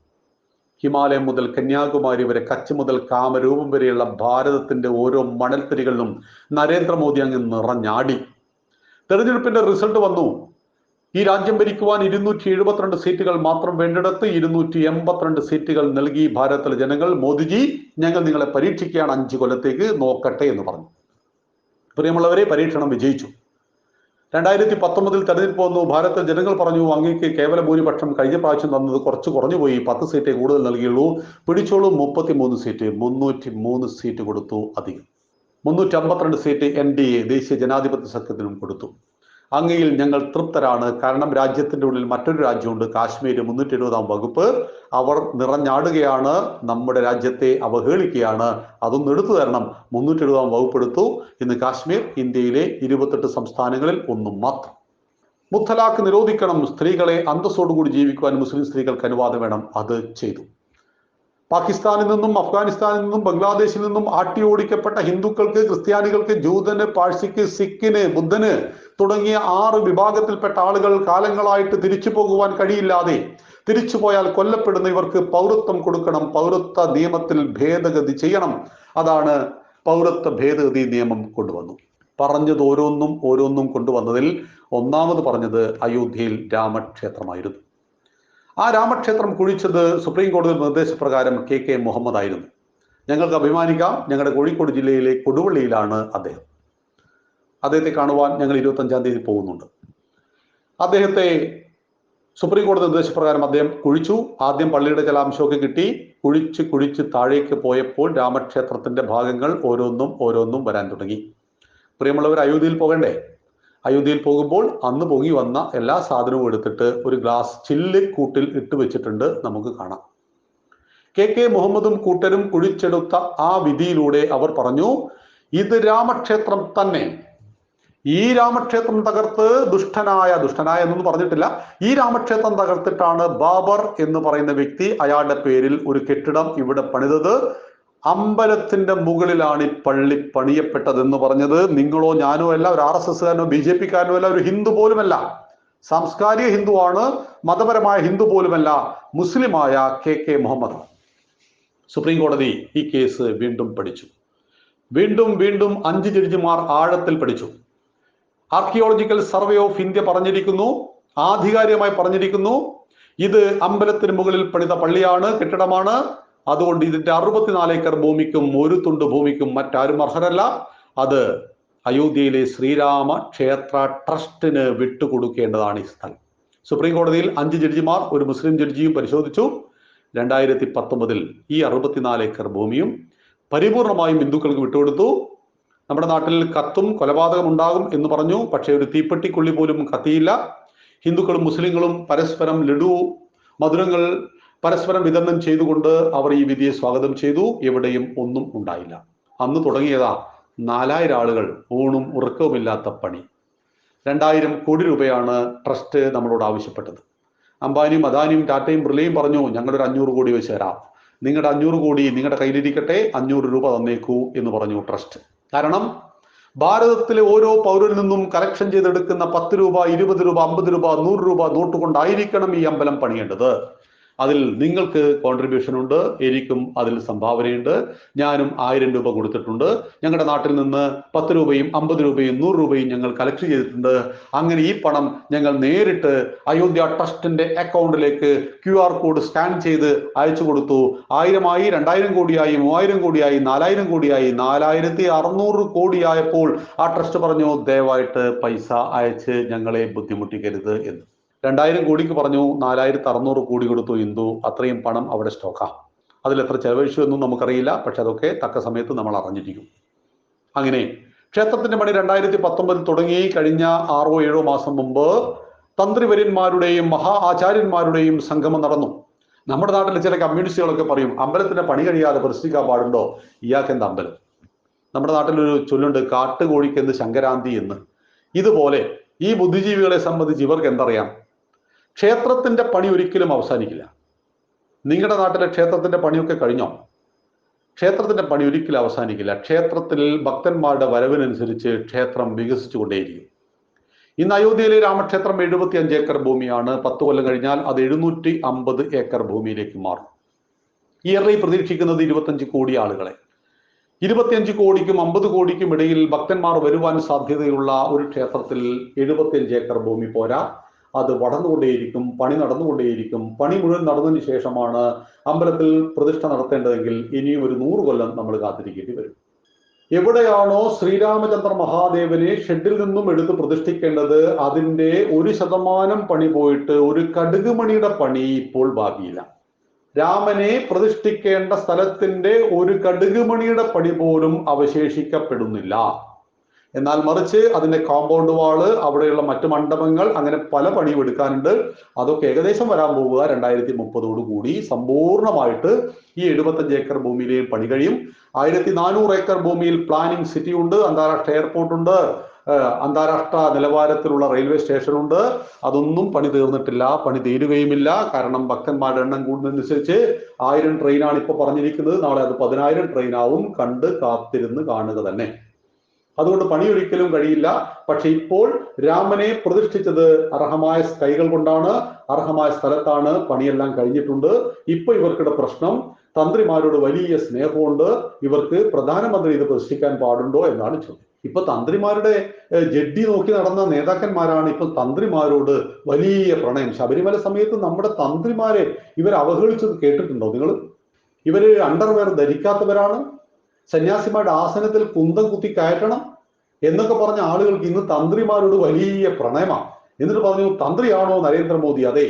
ഹിമാലയം മുതൽ കന്യാകുമാരി വരെ, കച്ച് മുതൽ കാമരൂപം വരെയുള്ള ഭാരതത്തിന്റെ ഓരോ മണൽത്തരികളിലും നരേന്ദ്രമോദി അങ്ങ് നിറഞ്ഞാടി. തെരഞ്ഞെടുപ്പിന്റെ റിസൾട്ട് വന്നു. ഈ രാജ്യം ഭരിക്കുവാൻ 272 സീറ്റുകൾ മാത്രം വേണ്ടിടത്ത് 282 സീറ്റുകൾ നൽകി ഭാരതത്തിലെ ജനങ്ങൾ. മോദിജി, ഞങ്ങൾ നിങ്ങളെ പരീക്ഷിക്കുകയാണ് 5 കൊല്ലത്തേക്ക്, നോക്കട്ടെ എന്ന് പറഞ്ഞു. പ്രിയമുള്ളവരെ, പരീക്ഷണം വിജയിച്ചു. 2019 തെരഞ്ഞെടുപ്പ് വന്നു. ഭാരതത്തിലെ ജനങ്ങൾ പറഞ്ഞു, അങ്ങേക്ക് കേവല ഭൂരിപക്ഷം കഴിഞ്ഞ പ്രാവശ്യം തന്നത് കുറച്ച് കുറഞ്ഞുപോയി, 10 സീറ്റേ കൂടുതൽ നൽകിയുള്ളൂ, പിടിച്ചോളൂ 33 സീറ്റ്. 303 സീറ്റ് കൊടുത്തു അധികം. 352 സീറ്റ് NDA ദേശീയ ജനാധിപത്യ സഖ്യത്തിനും കൊടുത്തു. അങ്ങയിൽ ഞങ്ങൾ തൃപ്തരാണ്. കാരണം രാജ്യത്തിന്റെ ഉള്ളിൽ മറ്റൊരു രാജ്യമുണ്ട്, കാശ്മീർ 370ാം വകുപ്പ്. അവർ നിറഞ്ഞാടുകയാണ്, നമ്മുടെ രാജ്യത്തെ അവഹേളിക്കുകയാണ്, അതൊന്നും എടുത്തു തരണം. 370ാം വകുപ്പ് എടുത്തു. ഇന്ന് കാശ്മീർ ഇന്ത്യയിലെ 28 സംസ്ഥാനങ്ങളിൽ 1 മാത്രം. മുത്തലാഖ് നിരോധിക്കണം, സ്ത്രീകളെ അന്തസ്സോടുകൂടി ജീവിക്കുവാൻ മുസ്ലിം സ്ത്രീകൾക്ക് അനുവാദം വേണം, അത് ചെയ്തു. പാകിസ്ഥാനിൽ നിന്നും അഫ്ഗാനിസ്ഥാനിൽ നിന്നും ബംഗ്ലാദേശിൽ നിന്നും ആട്ടി ഓടിക്കപ്പെട്ട ഹിന്ദുക്കൾക്ക്, ക്രിസ്ത്യാനികൾക്ക്, ജൂതന്, പാഴ്സിക്ക്, സിഖിന്, ബുദ്ധന് തുടങ്ങിയ 6 വിഭാഗത്തിൽപ്പെട്ട ആളുകൾ കാലങ്ങളായിട്ട് തിരിച്ചു പോകുവാൻ കഴിയില്ലാതെ തിരിച്ചു പോയാൽ കൊല്ലപ്പെടുന്ന ഇവർക്ക് പൗരത്വം കൊടുക്കണം, പൗരത്വ നിയമത്തിൽ ഭേദഗതി ചെയ്യണം. അതാണ് പൗരത്വ ഭേദഗതി നിയമം കൊണ്ടുവന്നു. പറഞ്ഞത് ഓരോന്നും കൊണ്ടുവന്നതിൽ ഒന്നാമത് പറഞ്ഞത് അയോധ്യയിൽ രാമക്ഷേത്രമായിരുന്നു. ആ രാമക്ഷേത്രം കുഴിച്ചത് സുപ്രീം കോടതി നിർദ്ദേശപ്രകാരം KK മുഹമ്മദ് ആയിരുന്നു. ഞങ്ങൾക്ക് അഭിമാനിക്കാം, ഞങ്ങളുടെ കോഴിക്കോട് ജില്ലയിലെ കൊടുവള്ളിയിലാണ് അദ്ദേഹം. അദ്ദേഹത്തെ കാണുവാൻ ഞങ്ങൾ 25-ാം തീയതി പോകുന്നുണ്ട്. അദ്ദേഹത്തെ സുപ്രീം കോടതി നിർദ്ദേശപ്രകാരം അദ്ദേഹം കുഴിച്ചു. ആദ്യം പള്ളിയുടെ ചില അംശമൊക്കെ കിട്ടി. കുഴിച്ച് താഴേക്ക് പോയപ്പോൾ രാമക്ഷേത്രത്തിന്റെ ഭാഗങ്ങൾ ഓരോന്നും വരാൻ തുടങ്ങി. പ്രിയമുള്ളവർ, അയോധ്യയിൽ പോകണ്ടേ? അയോധ്യയിൽ പോകുമ്പോൾ അന്ന് പൊങ്ങി വന്ന എല്ലാ സാധനവും എടുത്തിട്ട് ഒരു ഗ്ലാസ് ചില്ല് കൂട്ടിൽ ഇട്ട് വെച്ചിട്ടുണ്ട്, നമുക്ക് കാണാം. KK മുഹമ്മദും കൂട്ടരും കുഴിച്ചെടുത്ത ആ വിധിയിലൂടെ അവർ പറഞ്ഞു, ഇത് രാമക്ഷേത്രം തന്നെ. ഈ രാമക്ഷേത്രം തകർത്ത് ദുഷ്ടനായ എന്നൊന്നും പറഞ്ഞിട്ടില്ല, ഈ രാമക്ഷേത്രം തകർത്തിട്ടാണ് ബാബർ എന്ന് പറയുന്ന വ്യക്തി അയാളുടെ പേരിൽ ഒരു കെട്ടിടം ഇവിടെ പണിതത്. അമ്പലത്തിന്റെ മുകളിലാണ് ഈ പള്ളി പണിയപ്പെട്ടതെന്ന് പറഞ്ഞത് നിങ്ങളോ ഞാനോ അല്ല, ഒരു RSSകാരനോ BJP കാരനോ അല്ല, ഒരു ഹിന്ദു പോലുമല്ല. സാംസ്കാരിക ഹിന്ദുവാണ്, മതപരമായ ഹിന്ദു പോലുമല്ല, മുസ്ലിമായ KK മുഹമ്മദ്. സുപ്രീം കോടതി ഈ കേസ് വീണ്ടും പഠിച്ചു. വീണ്ടും 5 ജഡ്ജിമാർ ആഴത്തിൽ പഠിച്ചു. ആർക്കിയോളജിക്കൽ സർവേ ഓഫ് ഇന്ത്യ പറഞ്ഞിരിക്കുന്നു, ആധികാരികമായി പറഞ്ഞിരിക്കുന്നു, ഇത് അമ്പലത്തിന് മുകളിൽ പണിത പള്ളിയാണ്, കെട്ടിടമാണ്. അതുകൊണ്ട് ഇതിന്റെ 64 ഏക്കർ ഭൂമിക്കും 1 തുണ്ട് ഭൂമിക്കും മറ്റാരും അർഹരല്ല. അത് അയോധ്യയിലെ ശ്രീരാമ ക്ഷേത്ര ട്രസ്റ്റിന് വിട്ടുകൊടുക്കേണ്ടതാണ് ഈ സ്ഥലം. സുപ്രീം കോടതിയിൽ 5 ജഡ്ജിമാർ ഒരു മുസ്ലിം ജഡ്ജിയും പരിശോധിച്ചു. 2019 ഈ 64 ഏക്കർ ഭൂമിയും പരിപൂർണമായും ഹിന്ദുക്കൾക്ക് വിട്ടുകൊടുത്തു. നമ്മുടെ നാട്ടിൽ കത്തും കൊലപാതകം ഉണ്ടാകും എന്ന് പറഞ്ഞു, പക്ഷേ ഒരു തീപ്പെട്ടിക്കുള്ളി പോലും കത്തിയില്ല. ഹിന്ദുക്കളും മുസ്ലിങ്ങളും പരസ്പരം ലഡു മധുരങ്ങൾ പരസ്പരം വിതരണം ചെയ്തുകൊണ്ട് അവർ ഈ വിധിയെ സ്വാഗതം ചെയ്തു. എവിടെയും ഒന്നും ഉണ്ടായില്ല. അന്ന് തുടങ്ങിയതാ 4000 ആളുകൾ ഊണും ഉറക്കവുമില്ലാത്ത പണി. 2000 കോടി രൂപയാണ് ട്രസ്റ്റ് നമ്മളോട് ആവശ്യപ്പെട്ടത്. അംബാനിയും അദാനിയും ടാറ്റയും ബിർളയും പറഞ്ഞു, ഞങ്ങളൊരു 500 കോടി വെച്ച് തരാം, നിങ്ങളുടെ 500 കോടി നിങ്ങളുടെ കയ്യിലിരിക്കട്ടെ, 500 രൂപ തന്നേക്കൂ എന്ന് പറഞ്ഞു ട്രസ്റ്റ്. കാരണം ഭാരതത്തിലെ ഓരോ പൗരനിൽ നിന്നും കളക്ഷൻ ചെയ്തെടുക്കുന്ന 10 രൂപ, 20 രൂപ, 50 രൂപ, 100 രൂപ നോട്ട് കൊണ്ടായിരിക്കണം ഈ അമ്പലം പണിയേണ്ടത്. അതിൽ നിങ്ങൾക്ക് കോൺട്രിബ്യൂഷൻ ഉണ്ട്, എനിക്കും അതിൽ സംഭാവനയുണ്ട്. ഞാനും 1000 രൂപ കൊടുത്തിട്ടുണ്ട്. ഞങ്ങളുടെ നാട്ടിൽ നിന്ന് 10 രൂപയും 50 രൂപയും 100 രൂപയും ഞങ്ങൾ കളക്ട് ചെയ്തിട്ടുണ്ട്. അങ്ങനെ ഈ പണം ഞങ്ങൾ നേരിട്ട് അയോധ്യ ട്രസ്റ്റിന്റെ അക്കൗണ്ടിലേക്ക് QR കോഡ് സ്കാൻ ചെയ്ത് അയച്ചു കൊടുത്തു. 1000 ആയി, 2000 കോടിയായി, 3000 കോടിയായി, 4000 കോടിയായി, 4600 കോടിയായപ്പോൾ ആ ട്രസ്റ്റ് പറഞ്ഞു, ദയവായിട്ട് പൈസ അയച്ച് ഞങ്ങളെ ബുദ്ധിമുട്ടിക്കരുത് എന്ന്. 2000 കോടിക്ക് പറഞ്ഞു, 4600 കോടി കൊടുത്തു ഹിന്ദു. അത്രയും പണം അവിടെ സ്റ്റോക്കാം. അതിൽ എത്ര ചെലവഴിച്ചു എന്നും നമുക്കറിയില്ല, പക്ഷെ അതൊക്കെ തക്ക സമയത്ത് നമ്മൾ അറിഞ്ഞിരിക്കും. അങ്ങനെ ക്ഷേത്രത്തിന്റെ പണി 2019 തുടങ്ങി. കഴിഞ്ഞ 6-7 മാസം മുമ്പ് തന്ത്രിവര്യന്മാരുടെയും മഹാ ആചാര്യന്മാരുടെയും സംഗമം നടന്നു. നമ്മുടെ നാട്ടിലെ ചില കമ്മ്യൂണിസ്റ്റുകളൊക്കെ പറയും, അമ്പലത്തിന്റെ പണി കഴിയാതെ പ്രതിഷ്ഠിക്കാൻ പാടുണ്ടോ, ഇയാൾക്ക് എന്താ അമ്പലം. നമ്മുടെ നാട്ടിലൊരു ചൊല്ലുണ്ട്, കാട്ടുകോഴിക്ക് എന്ത് ശങ്കരാന്തി എന്ന്. ഇതുപോലെ ഈ ബുദ്ധിജീവികളെ സംബന്ധിച്ച് ഇവർക്ക് എന്തറിയാം? ക്ഷേത്രത്തിന്റെ പണി ഒരിക്കലും അവസാനിക്കില്ല. നിങ്ങളുടെ നാട്ടിലെ ക്ഷേത്രത്തിന്റെ പണിയൊക്കെ കഴിഞ്ഞോ? ക്ഷേത്രത്തിന്റെ പണി ഒരിക്കലും അവസാനിക്കില്ല. ക്ഷേത്രത്തിൽ ഭക്തന്മാരുടെ വരവിനനുസരിച്ച് ക്ഷേത്രം വികസിച്ചുകൊണ്ടേയിരിക്കും. ഇന്ന് അയോധ്യയിലെ രാമക്ഷേത്രം 75 ഏക്കർ ഭൂമിയാണ്. 10 കൊല്ലം കഴിഞ്ഞാൽ അത് 750 ഏക്കർ ഭൂമിയിലേക്ക് മാറും. ഇയർലി പ്രതീക്ഷിക്കുന്നത് 25 കോടി ആളുകളെ. 25 കോടിക്കും 50 കോടിക്കും ഇടയിൽ ഭക്തന്മാർ വരുവാൻ സാധ്യതയുള്ള ഒരു ക്ഷേത്രത്തിൽ 75 ഏക്കർ ഭൂമി പോരാ. അത് വളർന്നുകൊണ്ടേയിരിക്കും, പണി നടന്നുകൊണ്ടേയിരിക്കും. പണി മുഴുവൻ നടന്നതിന് ശേഷമാണ് അമ്പലത്തിൽ പ്രതിഷ്ഠ നടത്തേണ്ടതെങ്കിൽ ഇനിയും ഒരു 100 കൊല്ലം നമ്മൾ കാത്തിരിക്കേണ്ടി വരും. എവിടെയാണോ ശ്രീരാമചന്ദ്ര മഹാദേവനെ ഷെഡിൽ നിന്നും എടുത്ത് പ്രതിഷ്ഠിക്കേണ്ടത്, അതിന്റെ 1% പണി പോയിട്ട് ഒരു കടുകുമണിയുടെ പണി ഇപ്പോൾ ബാക്കിയില്ല. രാമനെ പ്രതിഷ്ഠിക്കേണ്ട സ്ഥലത്തിന്റെ ഒരു കടുകുമണിയുടെ പണി പോലും അവശേഷിക്കപ്പെടുന്നില്ല. എന്നാൽ മറിച്ച് അതിന്റെ കോമ്പൗണ്ട് വാള്, അവിടെയുള്ള മറ്റു മണ്ഡപങ്ങൾ, അങ്ങനെ പല പണിയും എടുക്കാനുണ്ട്. അതൊക്കെ ഏകദേശം വരാൻ പോവുക 2030 കൂടി സമ്പൂർണമായിട്ട് ഈ 75 ഏക്കർ ഭൂമിയിലെയും പണി കഴിയും. 1400 ഏക്കർ ഭൂമിയിൽ പ്ലാനിംഗ് സിറ്റി ഉണ്ട്, അന്താരാഷ്ട്ര എയർപോർട്ട് ഉണ്ട്, അന്താരാഷ്ട്ര നിലവാരത്തിലുള്ള റെയിൽവേ സ്റ്റേഷനുണ്ട്. അതൊന്നും പണി തീർന്നിട്ടില്ല, പണി തീരുകയുമില്ല. കാരണം ഭക്തന്മാരുടെ എണ്ണം കൂടുന്നതനുസരിച്ച് 1000 ട്രെയിനാണ് ഇപ്പൊ പറഞ്ഞിരിക്കുന്നത്, നാളെ അത് 10,000 ട്രെയിനാവും. കണ്ട് കാത്തിരുന്ന് കാണുക തന്നെ. അതുകൊണ്ട് പണി ഒരിക്കലും കഴിയില്ല. പക്ഷെ ഇപ്പോൾ രാമനെ പ്രതിഷ്ഠിച്ചത് അർഹമായ കൈകൾ കൊണ്ടാണ്, അർഹമായ സ്ഥലത്താണ്. പണിയെല്ലാം കഴിഞ്ഞിട്ടുണ്ട്. ഇപ്പൊ ഇവർക്കിടെ പ്രശ്നം, തന്ത്രിമാരോട് വലിയ സ്നേഹമുണ്ട് ഇവർക്ക്. പ്രധാനമന്ത്രി ഇത് പ്രതിഷ്ഠിക്കാൻ പാടുണ്ടോ എന്നാണ് ചോദ്യം. ഇപ്പൊ തന്ത്രിമാരുടെ ജഡ്ഡി നോക്കി നടന്ന നേതാക്കന്മാരാണ് ഇപ്പൊ തന്ത്രിമാരോട് വലിയ പ്രണയം. ശബരിമല സമയത്ത് നമ്മുടെ തന്ത്രിമാരെ ഇവർ അവഹേളിച്ചത് കേട്ടിട്ടുണ്ടോ നിങ്ങൾ? ഇവര് അണ്ടർവെയർ ധരിക്കാത്തവരാണ്, സന്യാസിമാരുടെ ആസനത്തിൽ കുന്തം കുത്തി കയറ്റണം എന്നൊക്കെ പറഞ്ഞ ആളുകൾക്ക് ഇന്ന് തന്ത്രിമാരോട് വലിയ പ്രണയമാണ്. എന്നിട്ട് പറഞ്ഞു, തന്ത്രിയാണോ നരേന്ദ്രമോദി? അതെ,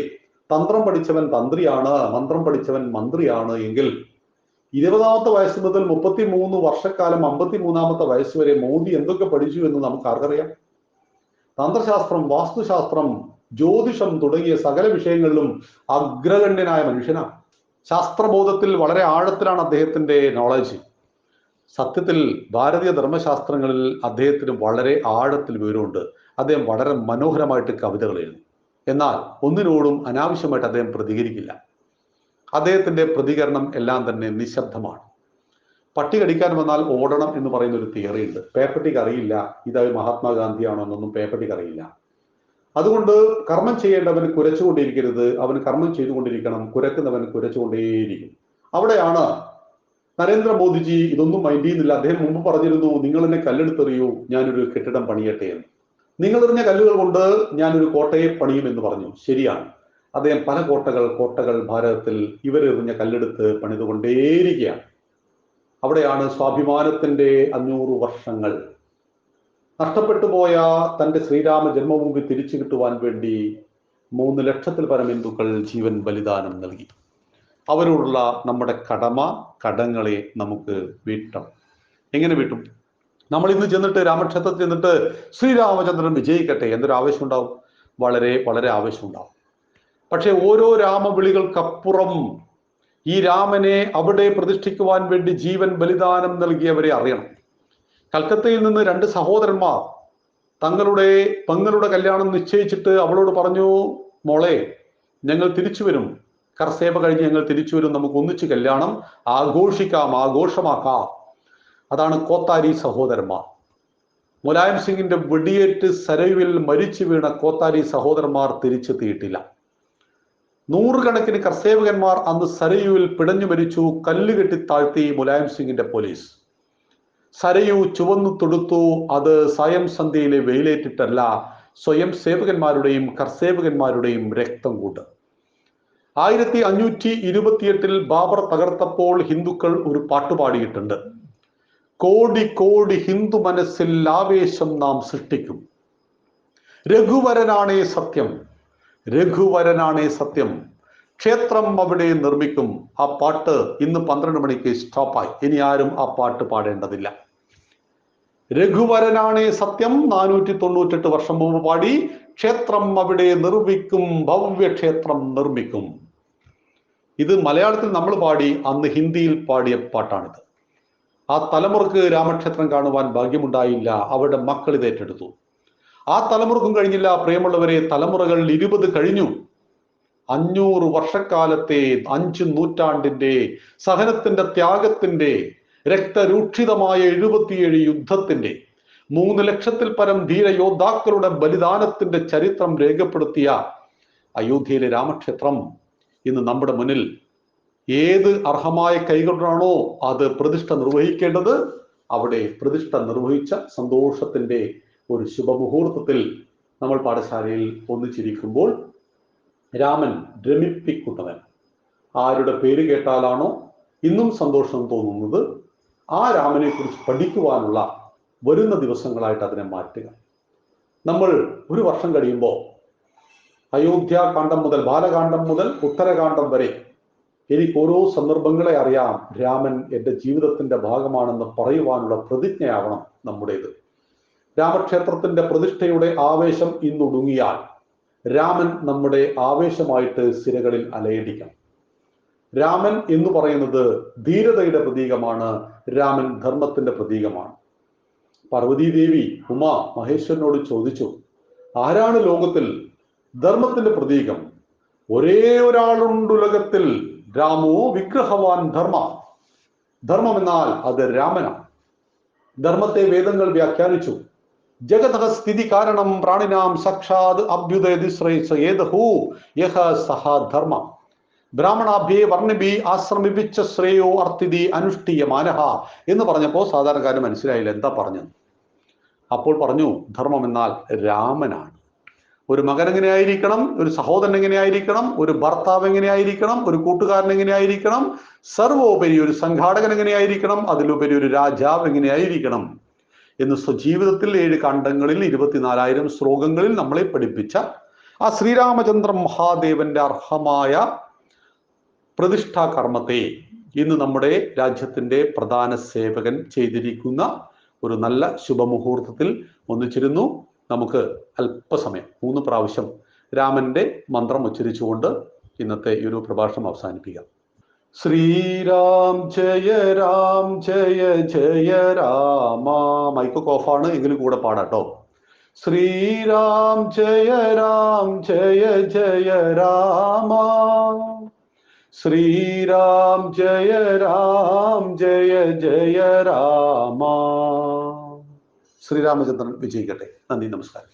തന്ത്രം പഠിച്ചവൻ തന്ത്രിയാണ്, മന്ത്രം പഠിച്ചവൻ മന്ത്രിയാണ്. എങ്കിൽ 20ാമത്തെ വയസ്സ് മുതൽ 33 വർഷക്കാലം 53ാമത്തെ വയസ്സ് വരെ മോദി എന്തൊക്കെ പഠിച്ചു എന്ന് നമുക്ക് ആർക്കറിയാം? തന്ത്രശാസ്ത്രം, വാസ്തുശാസ്ത്രം, ജ്യോതിഷം തുടങ്ങിയ സകല വിഷയങ്ങളിലും അഗ്രഗണ്യനായ മനുഷ്യനാണ്. ശാസ്ത്രബോധത്തിൽ വളരെ ആഴത്തിലാണ് അദ്ദേഹത്തിന്റെ നോളജ്. സത്യത്തിൽ ഭാരതീയ ധർമ്മശാസ്ത്രങ്ങളിൽ അദ്ദേഹത്തിന് വളരെ ആഴത്തിൽ വിവരമുണ്ട്. അദ്ദേഹം വളരെ മനോഹരമായിട്ട് കവിതകൾ എഴുതും. എന്നാൽ ഒന്നിനോടും അനാവശ്യമായിട്ട് അദ്ദേഹം പ്രതികരിക്കില്ല. അദ്ദേഹത്തിന്റെ പ്രതികരണം എല്ലാം തന്നെ നിശബ്ദമാണ്. പട്ടി കടിക്കാൻ വന്നാൽ ഓടണം എന്ന് പറയുന്ന ഒരു തിയറി ഉണ്ട്. പേപ്പട്ടിക്ക് അറിയില്ല ഇതായി മഹാത്മാഗാന്ധിയാണോ എന്നൊന്നും പേപ്പട്ടിക്ക് അറിയില്ല. അതുകൊണ്ട് കർമ്മം ചെയ്യേണ്ടവൻ കുരച്ചുകൊണ്ടിരിക്കരുത്, അവൻ കർമ്മം ചെയ്തുകൊണ്ടിരിക്കണം. കുരക്കുന്നവൻ കുരച്ചുകൊണ്ടേയിരിക്കും. അവിടെയാണ് നരേന്ദ്രമോദിജി ഇതൊന്നും മൈൻഡ് ചെയ്യുന്നില്ല. അദ്ദേഹം മുമ്പ് പറഞ്ഞിരുന്നു, നിങ്ങൾ എന്നെ കല്ലെടുത്തെറിയൂ, ഞാനൊരു കെട്ടിടം പണിയട്ടെ എന്ന്. നിങ്ങളെറിഞ്ഞ കല്ലുകൾ കൊണ്ട് ഞാനൊരു കോട്ടയെ പണിയും എന്ന് പറഞ്ഞു. ശരിയാണ്, അദ്ദേഹം പല കോട്ടകൾ ഭാരതത്തിൽ ഇവരെറിഞ്ഞ കല്ലെടുത്ത് പണിതുകൊണ്ടേയിരിക്കുകയാണ്. അവിടെയാണ് സ്വാഭിമാനത്തിന്റെ 500 വർഷങ്ങൾ. നഷ്ടപ്പെട്ടു പോയ തന്റെ ശ്രീരാമ ജന്മഭൂമി തിരിച്ചു കിട്ടുവാൻ വേണ്ടി 3 ലക്ഷത്തിൽ പരം ഹിന്ദുക്കൾ ജീവൻ ബലിദാനം നൽകി. അവരോടുള്ള നമ്മുടെ കടങ്ങളെ നമുക്ക് വീട്ടണം. എങ്ങനെ വീട്ടും? നമ്മൾ ഇന്ന് ചെന്നിട്ട് രാമക്ഷേത്രത്തിൽ ചെന്നിട്ട് ശ്രീരാമചന്ദ്രൻ വിജയിക്കട്ടെ എന്നൊരു ആവശ്യം ഉണ്ടാവും, വളരെ വളരെ ആവശ്യം ഉണ്ടാവും. പക്ഷെ ഓരോ രാമവിളികൾക്കപ്പുറം ഈ രാമനെ അവിടെ പ്രതിഷ്ഠിക്കുവാൻ വേണ്ടി ജീവൻ ബലിദാനം നൽകിയവരെ അറിയണം. കൽക്കത്തയിൽ നിന്ന് 2 സഹോദരന്മാർ തങ്ങളുടെ പെങ്ങളുടെ കല്യാണം നിശ്ചയിച്ചിട്ട് അവളോട് പറഞ്ഞു, മോളെ ഞങ്ങൾ തിരിച്ചു വരും, കർസേവ കഴിഞ്ഞ് ഞങ്ങൾ തിരിച്ചു വരും, നമുക്ക് ഒന്നിച്ച് കല്യാണം ആഘോഷിക്കാം, ആഘോഷമാക്കാം. അതാണ് കോത്താരി സഹോദരന്മാർ. മുലായം സിംഗിന്റെ വെടിയേറ്റ് സരയുവിൽ മരിച്ചു വീണ കോത്താരി സഹോദരന്മാർ തിരിച്ചെത്തിയിട്ടില്ല. 100 കണക്കിന് കർസേവകന്മാർ അന്ന് സരയുവിൽ പിടഞ്ഞു മരിച്ചു. കല്ലുകെട്ടി താഴ്ത്തി മുലായം സിംഗിന്റെ പോലീസ്. സരയു ചുവന്നു തൊടുത്തു. അത് സ്വയം സന്ധ്യയിലെ വെയിലേറ്റിട്ടല്ല, സ്വയം സേവകന്മാരുടെയും കർസേവകന്മാരുടെയും രക്തം കൊണ്ട്. 1528 ബാബർ തകർത്തപ്പോൾ ഹിന്ദുക്കൾ ഒരു പാട്ടുപാടിയിട്ടുണ്ട്. കോടി കോടി ഹിന്ദു മനസ്സിൽ ആവേശം നാം സൃഷ്ടിക്കും, രഘുവരനാണേ സത്യം, രഘുവരനാണേ സത്യം, ക്ഷേത്രം അവിടെ നിർമ്മിക്കും. ആ പാട്ട് ഇന്ന് 12 മണിക്ക് സ്റ്റോപ്പായി. ഇനി ആരും ആ പാട്ട് പാടേണ്ടതില്ല. രഘുവരനാണേ സത്യം 498 വർഷം മുമ്പ് പാടി. ക്ഷേത്രം അവിടെ നിർമ്മിക്കും, ഭവ്യക്ഷേത്രം നിർമ്മിക്കും. ഇത് മലയാളത്തിൽ നമ്മൾ പാടി, അന്ന് ഹിന്ദിയിൽ പാടിയ പാട്ടാണിത്. ആ തലമുറക്ക് രാമക്ഷേത്രം കാണുവാൻ ഭാഗ്യമുണ്ടായില്ല. അവരുടെ മക്കൾ ഇത് ഏറ്റെടുത്തു. ആ തലമുറക്കും കഴിഞ്ഞില്ല. പ്രിയമുള്ളവരെ, തലമുറകൾ 20 കഴിഞ്ഞു. 500 വർഷക്കാലത്തെ 5 നൂറ്റാണ്ടിന്റെ സഹനത്തിന്റെ, ത്യാഗത്തിന്റെ, രക്തരൂക്ഷിതമായ 77 യുദ്ധത്തിന്റെ, 3 ലക്ഷത്തിൽ പരം ധീരയോദ്ധാക്കളുടെ ബലിദാനത്തിന്റെ ചരിത്രം രേഖപ്പെടുത്തിയ അയോധ്യയിലെ രാമക്ഷേത്രം ഇന്ന് നമ്മുടെ മുന്നിൽ ഏത് അർഹമായ കൈകൊണ്ടാണോ അത് പ്രതിഷ്ഠ നിർവഹിക്കേണ്ടത്, അവിടെ പ്രതിഷ്ഠ നിർവഹിച്ച സന്തോഷത്തിന്റെ ഒരു ശുഭമുഹൂർത്തത്തിൽ നമ്മൾ പാഠശാലയിൽ ഒന്നിച്ചിരിക്കുമ്പോൾ രാമൻ രമിപ്പിക്കുന്നവൻ ആരുടെ പേര് കേട്ടാലാണോ ഇന്നും സന്തോഷം തോന്നുന്നത്, ആ രാമനെ കുറിച്ച് പഠിക്കുവാനുള്ള വരുന്ന ദിവസങ്ങളായിട്ട് അതിനെ മാറ്റുക. നമ്മൾ ഒരു വർഷം കഴിയുമ്പോൾ അയോധ്യാകാന്ഡം മുതൽ, ബാലകാന്ഡം മുതൽ ഉത്തരകാന്ഡം വരെ എനിക്ക് ഓരോ സന്ദർഭങ്ങളെ അറിയാം. രാമൻ എൻ്റെ ജീവിതത്തിന്റെ ഭാഗമാണെന്ന് പറയുവാനുള്ള പ്രതിജ്ഞയാവണം നമ്മുടേത്. രാമക്ഷേത്രത്തിന്റെ പ്രതിഷ്ഠയുടെ ആവേശം ഇന്നൊടുങ്ങിയാൽ രാമൻ നമ്മുടെ ആവേശമായിട്ട് സിരകളിൽ അലയടിക്കണം. രാമൻ എന്ന് പറയുന്നത് ധീരതയുടെ പ്രതീകമാണ്. രാമൻ ധർമ്മത്തിന്റെ പ്രതീകമാണ്. പാർവതീദേവി ഉമ മഹേശ്വരനോട് ചോദിച്ചു, ആരാണ് ലോകത്തിൽ ധർമ്മത്തിന്റെ പ്രതീകം? ഒരേ ഒരാളുണ്ട് ഉലകത്തിൽ, രാമോ വിഗ്രഹവാൻ ധർമ്മ. ധർമ്മം എന്നാൽ അത് രാമനാണ്. ധർമ്മത്തെ വേദങ്ങൾ വ്യാഖ്യാനിച്ചു. ജഗതഃ സ്ഥിതി കാരണം പ്രാണിനാം സാക്ഷാത് അഭ്യുദയതിശ്രേയസേദഹു യഹ സഹ ധർമ്മ. ബ്രാഹ്മണാഭ്യേ വർണ്ണിഭി ആശ്രമിപ്പിച്ച ശ്രേയോ അർത്ഥിതി അനുഷ്ഠീയമാനഹ എന്ന് പറഞ്ഞപ്പോൾ സാധാരണക്കാരന് മനസ്സിലായില്ല എന്താ പറഞ്ഞത്. അപ്പോൾ പറഞ്ഞു, ധർമ്മം എന്നാൽ രാമനാണ്. ഒരു മകൻ എങ്ങനെയായിരിക്കണം, ഒരു സഹോദരൻ എങ്ങനെയായിരിക്കണം, ഒരു ഭർത്താവ് എങ്ങനെയായിരിക്കണം, ഒരു കൂട്ടുകാരൻ എങ്ങനെയായിരിക്കണം, സർവോപരി ഒരു സംഘാടകൻ എങ്ങനെയായിരിക്കണം, അതിലുപരി ഒരു രാജാവ് എങ്ങനെയായിരിക്കണം എന്ന് സ്വജീവിതത്തിൽ 7 ഖണ്ഡങ്ങളിൽ 24,000 ശ്ലോകങ്ങളിൽ നമ്മളെ പഠിപ്പിച്ച ആ ശ്രീരാമചന്ദ്ര മഹാദേവന്റെ അർഹമായ പ്രതിഷ്ഠാ കർമ്മത്തെ ഇന്ന് നമ്മുടെ രാജ്യത്തിന്റെ പ്രധാന സേവകൻ ചെയ്തിരിക്കുന്ന ഒരു നല്ല ശുഭമുഹൂർത്തത്തിൽ ഒന്നിച്ചിരുന്നു. നമുക്ക് അല്പസമയം 3 പ്രാവശ്യം രാമന്റെ മന്ത്രം ഉച്ചരിച്ചുകൊണ്ട് ഇന്നത്തെ ഈ ഒരു പ്രഭാഷണം അവസാനിപ്പിക്കാം. ശ്രീരാം ജയ രാം ജയ ജയ രാമ. മൈക്കൊക്കെ ഓഫാണ്, എങ്കിലും കൂടെ പാടാട്ടോ. ശ്രീരാം ജയ രാം ജയ ജയ രാമ. ശ്രീരാം ജയ രാം ജയ ജയ രാമ. ശ്രീരാമചന്ദ്രൻ വിജയിക്കട്ടെ. നന്ദി, നമസ്കാരം.